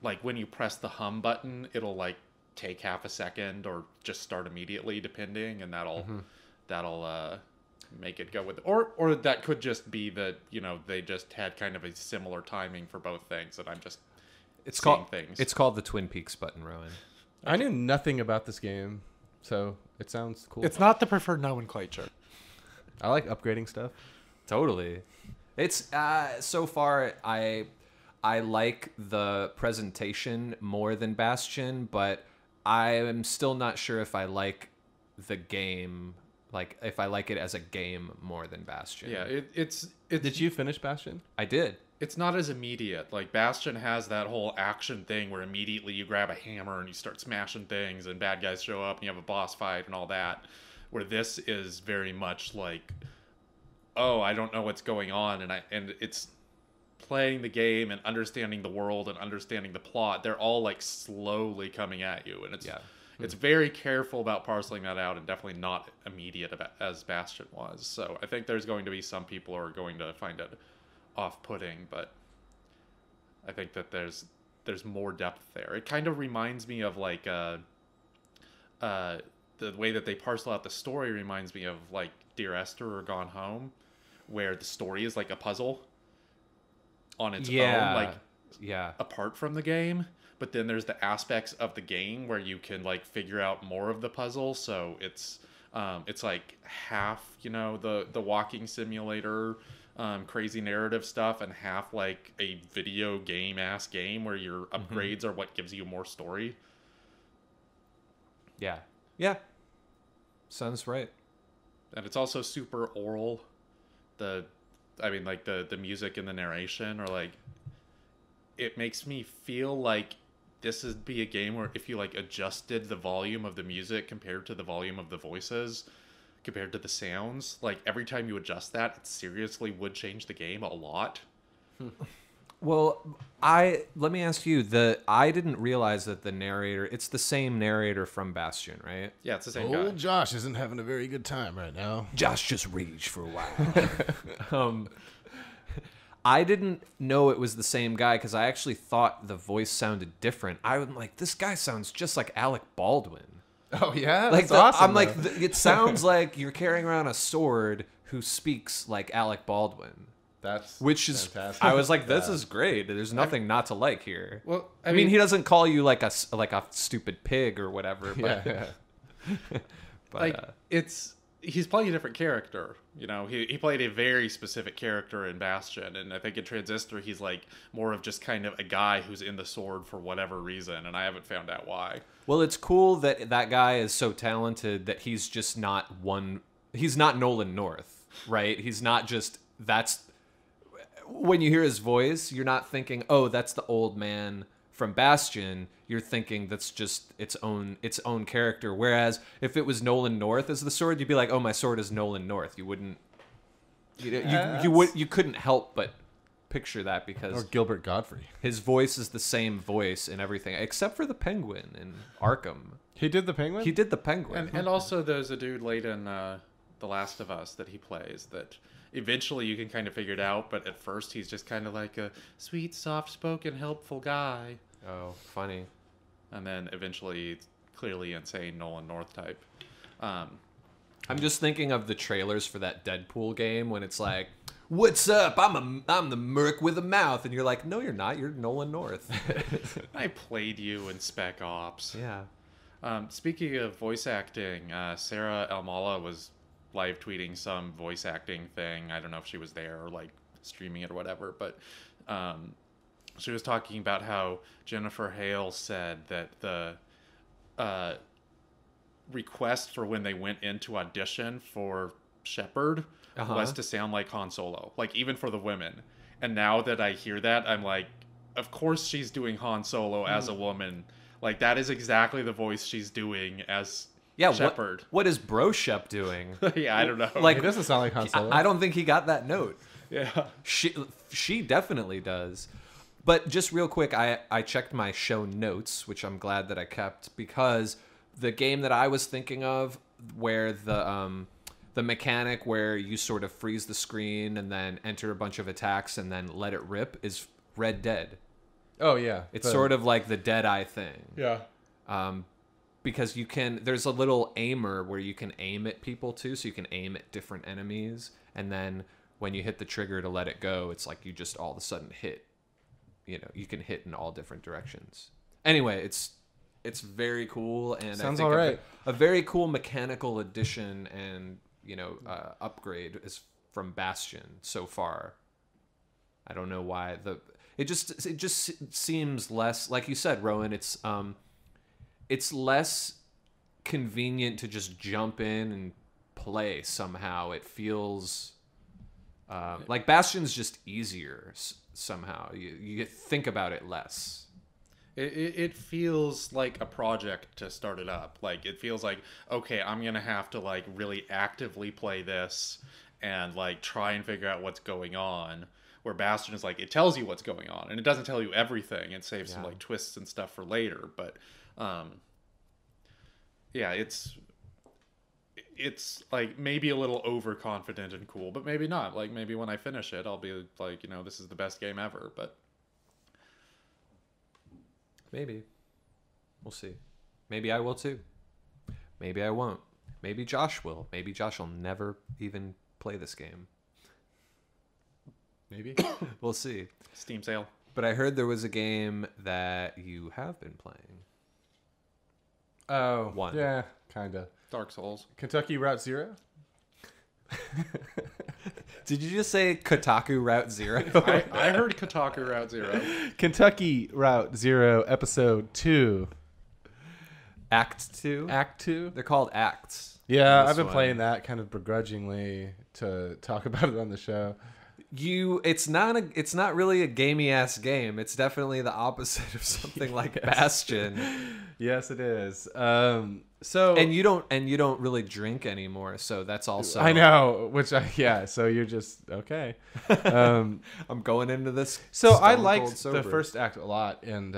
[SPEAKER 1] like when you press the hum button, it'll like take half a second or just start immediately, depending, and that'll make it go with it. Or that could just be that they just had kind of a similar timing for both things, and I'm just
[SPEAKER 4] It's
[SPEAKER 1] seeing
[SPEAKER 4] called
[SPEAKER 1] things.
[SPEAKER 4] It's called the Twin Peaks button, Rowan.
[SPEAKER 3] I knew nothing about this game, so it sounds cool.
[SPEAKER 1] It's not the preferred nomenclature.
[SPEAKER 3] I like upgrading stuff.
[SPEAKER 4] Totally. It's so far I like the presentation more than Bastion, but I am still not sure if I like the game, like if I like it as a game more than Bastion.
[SPEAKER 1] Yeah, it's
[SPEAKER 3] Did you finish Bastion?
[SPEAKER 4] I did.
[SPEAKER 1] It's not as immediate. Like Bastion has that whole action thing where immediately you grab a hammer and you start smashing things and bad guys show up and you have a boss fight and all that. Where this is very much like, oh, I don't know what's going on, and it's playing the game and understanding the world and understanding the plot. They're all like slowly coming at you, and
[SPEAKER 5] It's very careful about parceling that out, and definitely not immediate as Bastion was. So I think there's going to be some people who are going to find it off-putting, but I think that there's more depth there. It kind of reminds me of like the way that they parcel out the story reminds me of like Dear Esther or Gone Home, where the story is like a puzzle on its own, like apart from the game. But then there's the aspects of the game where you can like figure out more of the puzzle. So it's like half, the walking simulator, crazy narrative stuff, and half like a video game where your upgrades are what gives you more story.
[SPEAKER 4] Yeah. Sounds right.
[SPEAKER 5] And it's also super oral. The music and the narration are like, it makes me feel like this would be a game where if you like adjusted the volume of the music compared to the volume of the voices, compared to the sounds, like every time you adjust that, it seriously would change the game a lot.
[SPEAKER 4] Well, let me ask you, I didn't realize that the narrator, it's the same narrator from Bastion, right?
[SPEAKER 5] Yeah, it's the same
[SPEAKER 8] Old
[SPEAKER 5] guy.
[SPEAKER 8] Josh isn't having a very good time right now.
[SPEAKER 4] Josh just raged for a while. I didn't know it was the same guy because I actually thought the voice sounded different. I'm like, this guy sounds just like Alec Baldwin.
[SPEAKER 3] Oh yeah,
[SPEAKER 4] Like
[SPEAKER 3] that's awesome.
[SPEAKER 4] I'm like, it sounds like you're carrying around a sword who speaks like Alec Baldwin. Which is
[SPEAKER 3] fantastic.
[SPEAKER 4] I was like, this is great. There's nothing not to like here.
[SPEAKER 1] Well,
[SPEAKER 4] I mean, he doesn't call you like a stupid pig or whatever. But,
[SPEAKER 3] Yeah.
[SPEAKER 4] but
[SPEAKER 1] like he's playing a different character. He played a very specific character in Bastion, and I think in Transistor he's like more of just kind of a guy who's in the sword for whatever reason, and I haven't found out why.
[SPEAKER 4] well, it's cool that that guy is so talented that he's just not he's not Nolan North, right? He's not just when you hear his voice, you're not thinking, oh, that's the old man from Bastion. You're thinking that's just its own character. Whereas if it was Nolan North as the sword, you'd be like, oh, my sword is Nolan North. You wouldn't, you couldn't help but picture that because
[SPEAKER 8] Or Gilbert Godfrey.
[SPEAKER 4] his voice is the same voice and everything, except for the Penguin in Arkham.
[SPEAKER 8] He did the Penguin?
[SPEAKER 4] He did the Penguin.
[SPEAKER 1] And also there's a dude late in The Last of Us that he plays that eventually you can kind of figure it out, but at first he's just kind of like a sweet, soft-spoken, helpful guy.
[SPEAKER 4] Oh, funny.
[SPEAKER 1] And then eventually clearly insane Nolan North type.
[SPEAKER 4] I'm just thinking of the trailers for that Deadpool game when it's like, "What's up? I'm the merc with a mouth," and you're like, "No, you're not. You're Nolan North."
[SPEAKER 1] I played you in Spec Ops.
[SPEAKER 4] Yeah.
[SPEAKER 1] Speaking of voice acting, Sarah Almala was live tweeting some voice acting thing. I don't know if she was there or like streaming it or whatever, but she was talking about how Jennifer Hale said that the request for when they went into audition for Shepard was to sound like Han Solo, like even for the women. And now that I hear that, I'm like, of course she's doing Han Solo as a woman. Like that is exactly the voice she's doing as Shepard.
[SPEAKER 4] What is Bro Shep doing?
[SPEAKER 1] Yeah, I don't know.
[SPEAKER 4] Like,
[SPEAKER 8] He doesn't sound like Han Solo.
[SPEAKER 4] I don't think he got that note.
[SPEAKER 1] Yeah.
[SPEAKER 4] She definitely does. But just real quick, I checked my show notes, which I'm glad that I kept, because the game that I was thinking of, where the mechanic where you sort of freeze the screen and then enter a bunch of attacks and then let it rip, is Red Dead.
[SPEAKER 3] Oh yeah,
[SPEAKER 4] It's sort of like the Deadeye thing.
[SPEAKER 3] yeah.
[SPEAKER 4] Because there's a little aimer where you can aim at people too, so you can aim at different enemies, and then when you hit the trigger to let it go, it's like you just all of a sudden hit. You can hit in all different directions. Anyway, it's very cool, and
[SPEAKER 8] Sounds
[SPEAKER 4] I think
[SPEAKER 8] alright.
[SPEAKER 4] a very cool mechanical addition and upgrade is from Bastion so far. I don't know why it just seems less, like you said, Rowan. It's less convenient to just jump in and play somehow. It feels like Bastion's just easier somehow. You think about it less.
[SPEAKER 1] It feels like a project to start it up. Like it feels like, okay, I'm gonna have to like really actively play this and like try and figure out what's going on. Where Bastion is like, it tells you what's going on and it doesn't tell you everything. It saves some like twists and stuff for later. But
[SPEAKER 5] yeah, it's like maybe a little overconfident and cool, but maybe not. Like maybe when I finish it, I'll be like, this is the best game ever. But
[SPEAKER 4] Maybe. We'll see. Maybe I will too. Maybe I won't. Maybe Josh will. Maybe Josh will never even play this game.
[SPEAKER 3] Maybe.
[SPEAKER 4] We'll see.
[SPEAKER 5] Steam sale.
[SPEAKER 4] But I heard there was a game that you have been playing.
[SPEAKER 3] Oh,
[SPEAKER 4] One.
[SPEAKER 3] Yeah, kind of.
[SPEAKER 5] Dark Souls.
[SPEAKER 3] Kentucky Route Zero?
[SPEAKER 4] Did you just say Kotaku Route Zero?
[SPEAKER 5] I heard Kotaku Route Zero.
[SPEAKER 3] Kentucky Route Zero, Episode 2.
[SPEAKER 4] Act 2?
[SPEAKER 3] Act 2?
[SPEAKER 4] They're called acts.
[SPEAKER 3] Yeah,
[SPEAKER 4] This
[SPEAKER 3] I've been
[SPEAKER 4] one.
[SPEAKER 3] playing that kind of begrudgingly to talk about it on the show.
[SPEAKER 4] It's not really a gamey ass game. It's definitely the opposite of something like Bastion.
[SPEAKER 3] Yes, it is.
[SPEAKER 4] And you don't really drink anymore, so that's also
[SPEAKER 3] I know, so you're just okay.
[SPEAKER 4] I'm going into this.
[SPEAKER 3] So I
[SPEAKER 4] stone
[SPEAKER 3] liked
[SPEAKER 4] cold
[SPEAKER 3] the
[SPEAKER 4] sober.
[SPEAKER 3] first act a lot, and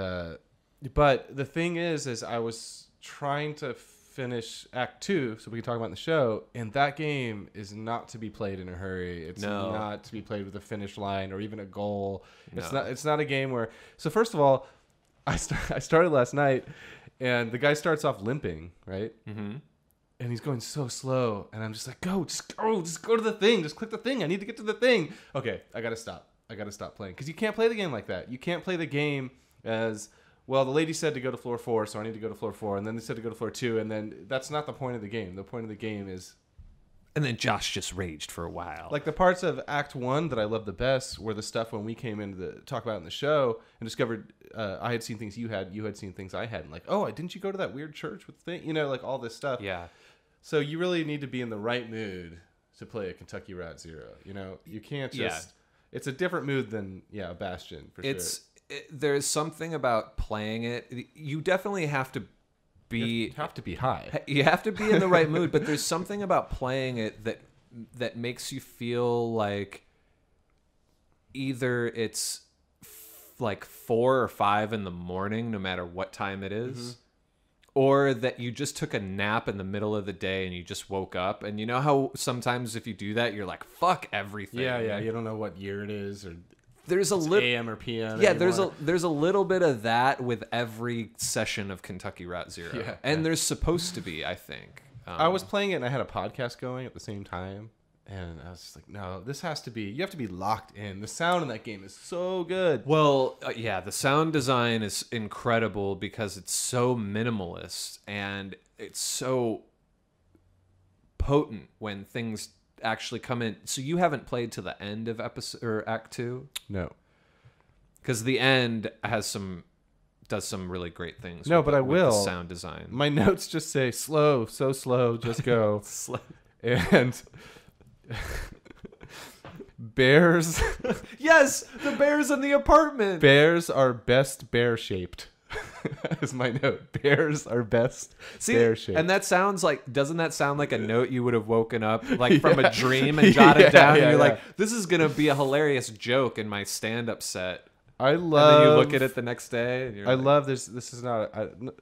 [SPEAKER 3] but the thing is I was trying to finish Act 2 so we can talk about it in the show, and that game is not to be played in a hurry. It's not to be played with a finish line or even a goal. It's not a game where. So first of all, I started last night, and the guy starts off limping, right? Mm-hmm. And he's going so slow, and I'm just like, just go to the thing, just click the thing. I need to get to the thing. Okay, I gotta stop playing because you can't play the game like that. You can't play the game as well. The lady said to go to floor 4, so I need to go to floor 4, and then they said to go to floor 2, and then that's not the point of the game. The point of the game is.
[SPEAKER 4] And then Josh just raged for a while.
[SPEAKER 3] Like the parts of Act 1 that I love the best were the stuff when we came in to talk about it in the show and discovered I had seen things you had seen things I hadn't. Like, oh, didn't you go to that weird church with like all this stuff.
[SPEAKER 4] Yeah.
[SPEAKER 3] So you really need to be in the right mood to play a Kentucky Route Zero. You can't just. Yeah. It's a different mood than a Bastion for sure.
[SPEAKER 4] There's something about playing it. You definitely have to be.
[SPEAKER 3] You have to be high.
[SPEAKER 4] You have to be in the right mood, but there's something about playing it that makes you feel like either it's like 4 or 5 in the morning, no matter what time it is, or that you just took a nap in the middle of the day and you just woke up. And you know how sometimes if you do that, you're like, fuck everything.
[SPEAKER 3] Yeah. You don't know what year it is or.
[SPEAKER 4] There's a little
[SPEAKER 3] AM or PM.
[SPEAKER 4] Yeah,
[SPEAKER 3] anymore.
[SPEAKER 4] there's a little bit of that with every session of Kentucky Route Zero, there's supposed to be, I think.
[SPEAKER 3] I was playing it and I had a podcast going at the same time, and I was just like, no, this has to be. You have to be locked in. The sound in that game is so good.
[SPEAKER 4] Well, the sound design is incredible because it's so minimalist and it's so potent when things actually come in. So you haven't played to the end of episode or Act 2?
[SPEAKER 3] No,
[SPEAKER 4] because the end does some really great things.
[SPEAKER 3] No, but I
[SPEAKER 4] with the
[SPEAKER 3] will.
[SPEAKER 4] sound design.
[SPEAKER 3] My notes just say slow, so slow, just go. And bears.
[SPEAKER 4] Yes, the bears in the apartment.
[SPEAKER 3] Bears are best bear shaped. Is my note. Bears are best bear shaped.
[SPEAKER 4] And doesn't that sound like a note you would have woken up like from a dream and jotted down? And you're like, this is gonna be a hilarious joke in my stand-up set.
[SPEAKER 3] I love.
[SPEAKER 4] And then you look at it the next day. And you're
[SPEAKER 3] love this. This is not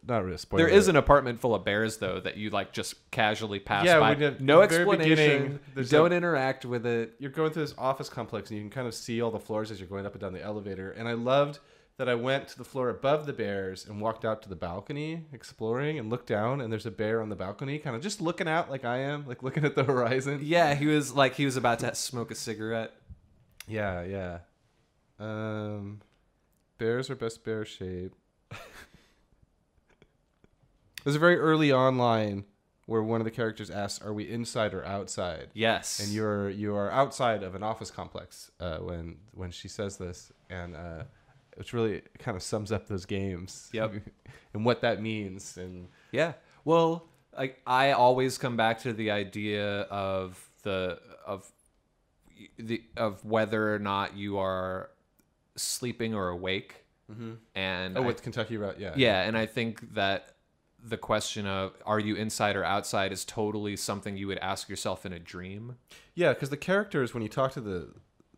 [SPEAKER 3] really a spoiler.
[SPEAKER 4] There is an apartment full of bears though that you like just casually pass by.
[SPEAKER 3] Very
[SPEAKER 4] No explanation.
[SPEAKER 3] beginning,
[SPEAKER 4] Don't interact with it.
[SPEAKER 3] You're going through this office complex and you can kind of see all the floors as you're going up and down the elevator. And I loved that I went to the floor above the bears and walked out to the balcony exploring and looked down and there's a bear on the balcony kind of just looking out like I am, like looking at the horizon.
[SPEAKER 4] Yeah, he was about to smoke a cigarette.
[SPEAKER 3] Yeah. Bears are best bear shape. There's a very early on line where one of the characters asks, "Are we inside or outside?"
[SPEAKER 4] Yes.
[SPEAKER 3] And you are outside of an office complex when she says this, and which really kind of sums up those games.
[SPEAKER 4] Yep.
[SPEAKER 3] And what that means. And
[SPEAKER 4] yeah. Well, I always come back to the idea of whether or not you are sleeping or awake. Mm-hmm. And
[SPEAKER 3] with Kentucky Route, yeah.
[SPEAKER 4] Yeah, and I think that the question of are you inside or outside is totally something you would ask yourself in a dream.
[SPEAKER 3] Yeah, because the characters, when you talk to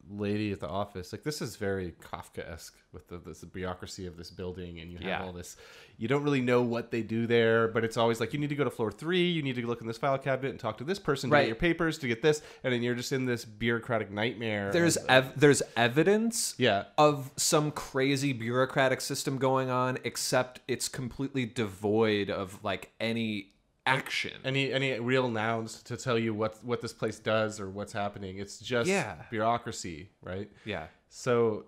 [SPEAKER 3] lady at the office, like, this is very Kafka-esque with this bureaucracy of this building, and you have all this. You don't really know what they do there, but it's always like, you need to go to floor 3, you need to look in this file cabinet and talk to this person to get your papers, to get this, and then you're just in this bureaucratic nightmare.
[SPEAKER 4] There's evidence of some crazy bureaucratic system going on, except it's completely devoid of like any action,
[SPEAKER 3] any real nouns to tell you what this place does or what's happening. It's just bureaucracy, right?
[SPEAKER 4] Yeah.
[SPEAKER 3] So,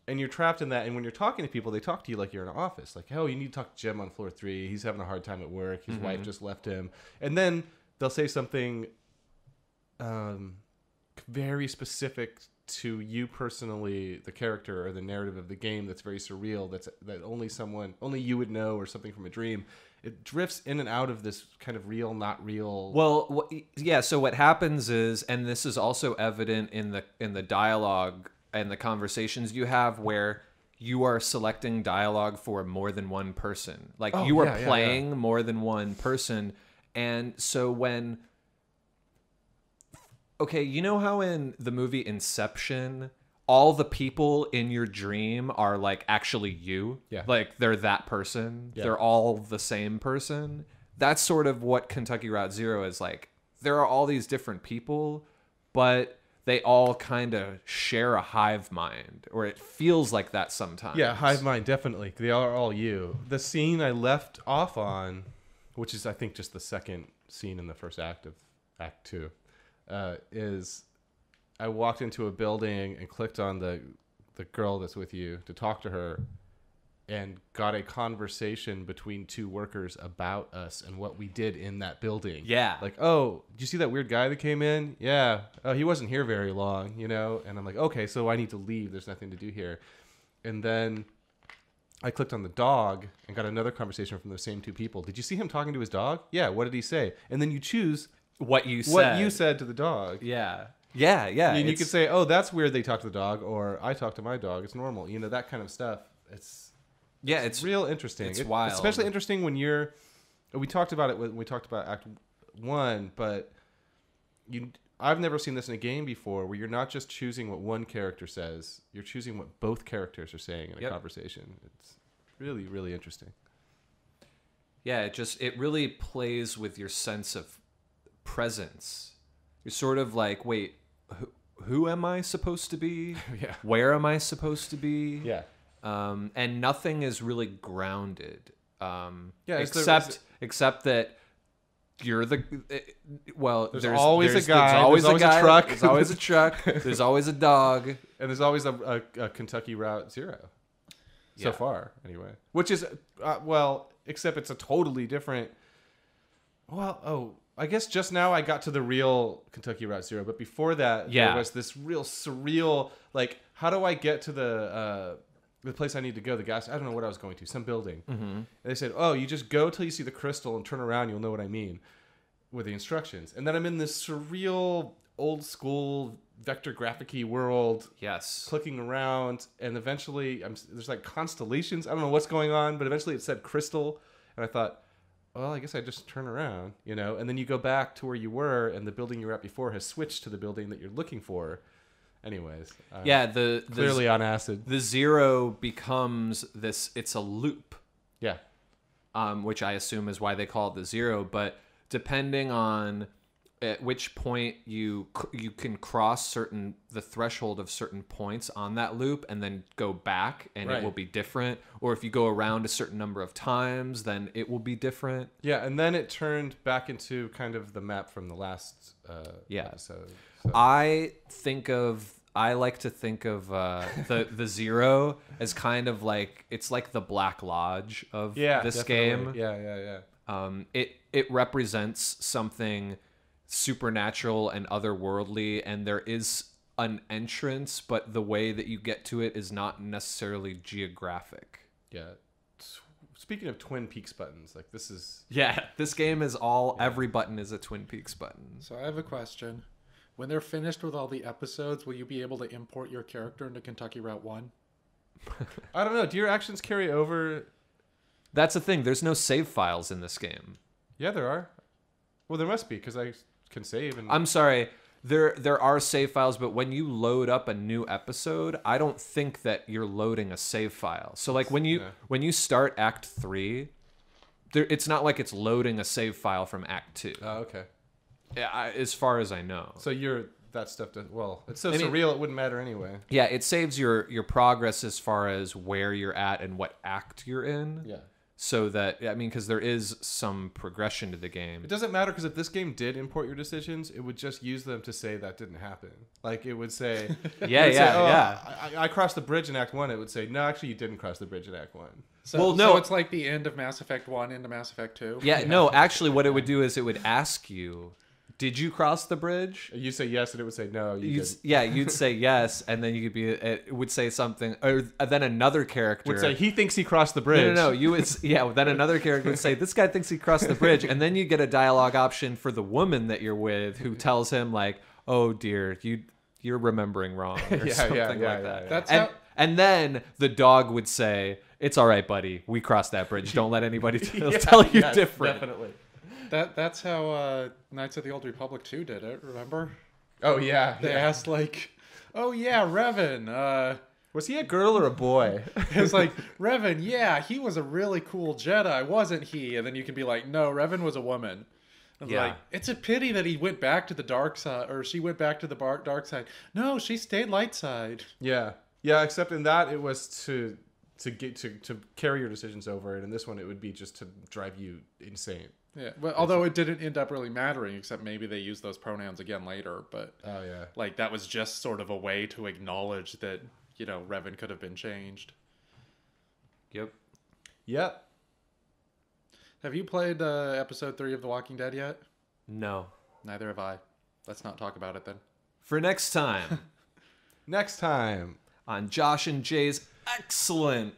[SPEAKER 3] and you're trapped in that. And when you're talking to people, they talk to you like you're in an office. Like, oh, you need to talk to Jim on floor 3. He's having a hard time at work. His wife just left him. And then they'll say something very specific to you personally, the character or the narrative of the game, that's very surreal. That only you would know, or something from a dream. It drifts in and out of this kind of real, not real.
[SPEAKER 4] Well, yeah. So what happens is, and this is also evident in the dialogue and the conversations you have, where you are selecting dialogue for more than one person. Like you are playing more than one person, and so when. Okay, you know how in the movie Inception, all the people in your dream are like actually you?
[SPEAKER 3] Yeah.
[SPEAKER 4] Like they're that person. Yeah. They're all the same person. That's sort of what Kentucky Route Zero is like. There are all these different people, but they all kind of share a hive mind, or it feels like that sometimes.
[SPEAKER 3] Yeah, hive mind, definitely. They are all you. The scene I left off on, which is I think just the second scene in the first act of Act 2, is I walked into a building and clicked on the girl that's with you to talk to her, and got a conversation between two workers about us and what we did in that building.
[SPEAKER 4] Yeah.
[SPEAKER 3] Like, oh, did you see that weird guy that came in? Yeah. Oh, he wasn't here very long, you know? And I'm like, okay, so I need to leave. There's nothing to do here. And then I clicked on the dog and got another conversation from the same two people. Did you see him talking to his dog? Yeah. What did he say? And then you choose
[SPEAKER 4] what you said
[SPEAKER 3] to the dog.
[SPEAKER 4] Yeah. Yeah. Yeah.
[SPEAKER 3] And you could say, oh, that's weird they talk to the dog, or I talk to my dog. It's normal. You know, that kind of stuff. It's real interesting.
[SPEAKER 4] It's wild.
[SPEAKER 3] Especially interesting when we talked about it when we talked about Act 1, but I've never seen this in a game before, where you're not just choosing what one character says, you're choosing what both characters are saying in a conversation. It's really, really interesting.
[SPEAKER 4] Yeah, it really plays with your sense of presence. You're sort of like, wait, who am I supposed to be?
[SPEAKER 3] Yeah.
[SPEAKER 4] Where am I supposed to be?
[SPEAKER 3] Yeah.
[SPEAKER 4] And nothing is really grounded. Except that you're the there's
[SPEAKER 3] always a guy.
[SPEAKER 4] There's always a guy,
[SPEAKER 3] a truck.
[SPEAKER 4] There's always a truck. There's always a dog,
[SPEAKER 3] and there's always a Kentucky Route Zero. So far, anyway. Which is except it's a totally different. I guess just now I got to the real Kentucky Route Zero, but before that, there was this real surreal, like, how do I get to the place I need to go? I don't know what I was going to, some building. Mm-hmm. And they said, oh, you just go till you see the crystal and turn around, you'll know what I mean, with the instructions. And then I'm in this surreal, old school, vector graphic-y world.
[SPEAKER 4] Yes.
[SPEAKER 3] Clicking around, and eventually there's like constellations. I don't know what's going on, but eventually it said crystal, and I thought, well, I guess I just turn around, you know, and then you go back to where you were, and the building you were at before has switched to the building that you're looking for. Anyways.
[SPEAKER 4] Clearly
[SPEAKER 3] on acid.
[SPEAKER 4] The zero becomes this, it's a loop.
[SPEAKER 3] Yeah.
[SPEAKER 4] Which I assume is why they call it the zero, but depending on at which point you can cross the threshold of certain points on that loop and then go back, and it will be different. Or if you go around a certain number of times, then it will be different.
[SPEAKER 3] Yeah, and then it turned back into kind of the map from the last episode. So.
[SPEAKER 4] I like to think of the zero as kind of like, it's like the Black Lodge of this
[SPEAKER 3] definitely.
[SPEAKER 4] game. It represents something supernatural and otherworldly, and there is an entrance, but the way that you get to it is not necessarily geographic.
[SPEAKER 3] Yeah. Speaking of Twin Peaks buttons, like this is...
[SPEAKER 4] Yeah, this game is every button is a Twin Peaks button.
[SPEAKER 1] So I have a question. When they're finished with all the episodes, will you be able to import your character into Kentucky Route 1?
[SPEAKER 3] I don't know. Do your actions carry over?
[SPEAKER 4] That's the thing. There's no save files in this game.
[SPEAKER 3] Yeah, there are. Well, there must be, because I can save. And
[SPEAKER 4] I'm sorry. There are save files, but when you load up a new episode, I don't think that you're loading a save file. So like when you start Act 3, it's not like it's loading a save file from Act 2.
[SPEAKER 3] Oh, okay.
[SPEAKER 4] Yeah, as far as I know.
[SPEAKER 3] So that stuff does it's so surreal it wouldn't matter anyway.
[SPEAKER 4] Yeah, it saves your progress as far as where you're at and what act you're in.
[SPEAKER 3] Yeah.
[SPEAKER 4] So that, I mean, because there is some progression to the game.
[SPEAKER 3] It doesn't matter because if this game did import your decisions, it would just use them to say that didn't happen. Like it would say, I crossed the bridge in Act 1. It would say, no, actually you didn't cross the bridge in Act 1.
[SPEAKER 1] So it's like the end of Mass Effect 1 into Mass Effect 2?
[SPEAKER 4] Yeah, no, actually what it would do is it would ask you, did you cross the bridge?
[SPEAKER 3] You say yes, and it would say no.
[SPEAKER 4] You'd say yes, and then you could be. It would say something, or then another character
[SPEAKER 3] would say he thinks he crossed the bridge.
[SPEAKER 4] No. You would, Then another character would say this guy thinks he crossed the bridge, and then you get a dialogue option for the woman that you're with, who tells him like, "Oh dear, you're remembering wrong," or something like that.
[SPEAKER 1] That's
[SPEAKER 4] and then the dog would say, "It's all right, buddy. We crossed that bridge. Don't let anybody tell you different."
[SPEAKER 3] Definitely.
[SPEAKER 1] That's how Knights of the Old Republic 2 did it, remember?
[SPEAKER 3] Oh, yeah.
[SPEAKER 1] They asked, like, oh, yeah, Revan.
[SPEAKER 3] Was he a girl or a boy?
[SPEAKER 1] It was like, Revan, yeah, he was a really cool Jedi, wasn't he? And then you can be like, no, Revan was a woman. Like, it's a pity that he went back to the dark side, or she went back to the dark side. No, she stayed light side.
[SPEAKER 3] Yeah. Yeah, except in that it was to carry your decisions over, and in this one it would be just to drive you insane.
[SPEAKER 1] Yeah, well, although it didn't end up really mattering, except maybe they used those pronouns again later. But like that was just sort of a way to acknowledge that Revan could have been changed.
[SPEAKER 4] Yep.
[SPEAKER 1] Have you played episode 3 of The Walking Dead yet?
[SPEAKER 4] No.
[SPEAKER 1] Neither have I. Let's not talk about it then.
[SPEAKER 4] For next time.
[SPEAKER 3] Next time
[SPEAKER 4] on Josh and Jay's excellent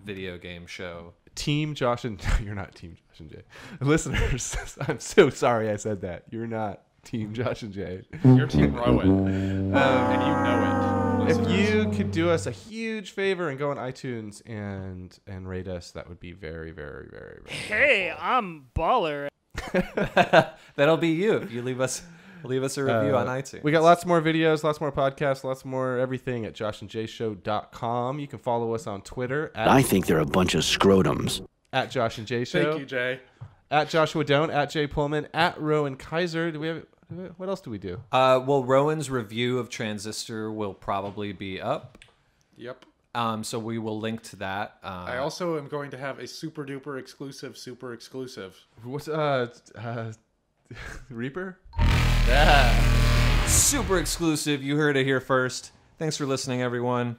[SPEAKER 4] video game show.
[SPEAKER 3] Team Josh and... You're not Team Josh and Jay. Listeners, I'm so sorry I said that. You're not Team Josh and Jay.
[SPEAKER 1] You're Team Rowan. And you know it.
[SPEAKER 3] If you could do us a huge favor and go on iTunes and rate us, that would be very, very, very, very
[SPEAKER 6] Hey,
[SPEAKER 3] helpful.
[SPEAKER 6] I'm Baller.
[SPEAKER 4] That'll be you if you leave us a review on iTunes.
[SPEAKER 3] We got lots more videos, lots more podcasts, lots more everything at joshandjayshow.com. You can follow us on Twitter.
[SPEAKER 7] I think they're a bunch of scrotums.
[SPEAKER 3] At Josh and Jay Show.
[SPEAKER 1] Thank you, Jay.
[SPEAKER 3] At Joshua Doan, at Jay Pullman, at Rowan Kaiser. What else do we do?
[SPEAKER 4] Well, Rowan's review of Transistor will probably be up.
[SPEAKER 1] Yep.
[SPEAKER 4] So we will link to that.
[SPEAKER 1] I also am going to have a super duper exclusive.
[SPEAKER 3] What's Reaper?
[SPEAKER 4] Yeah. Super exclusive. You heard it here first. Thanks for listening, everyone.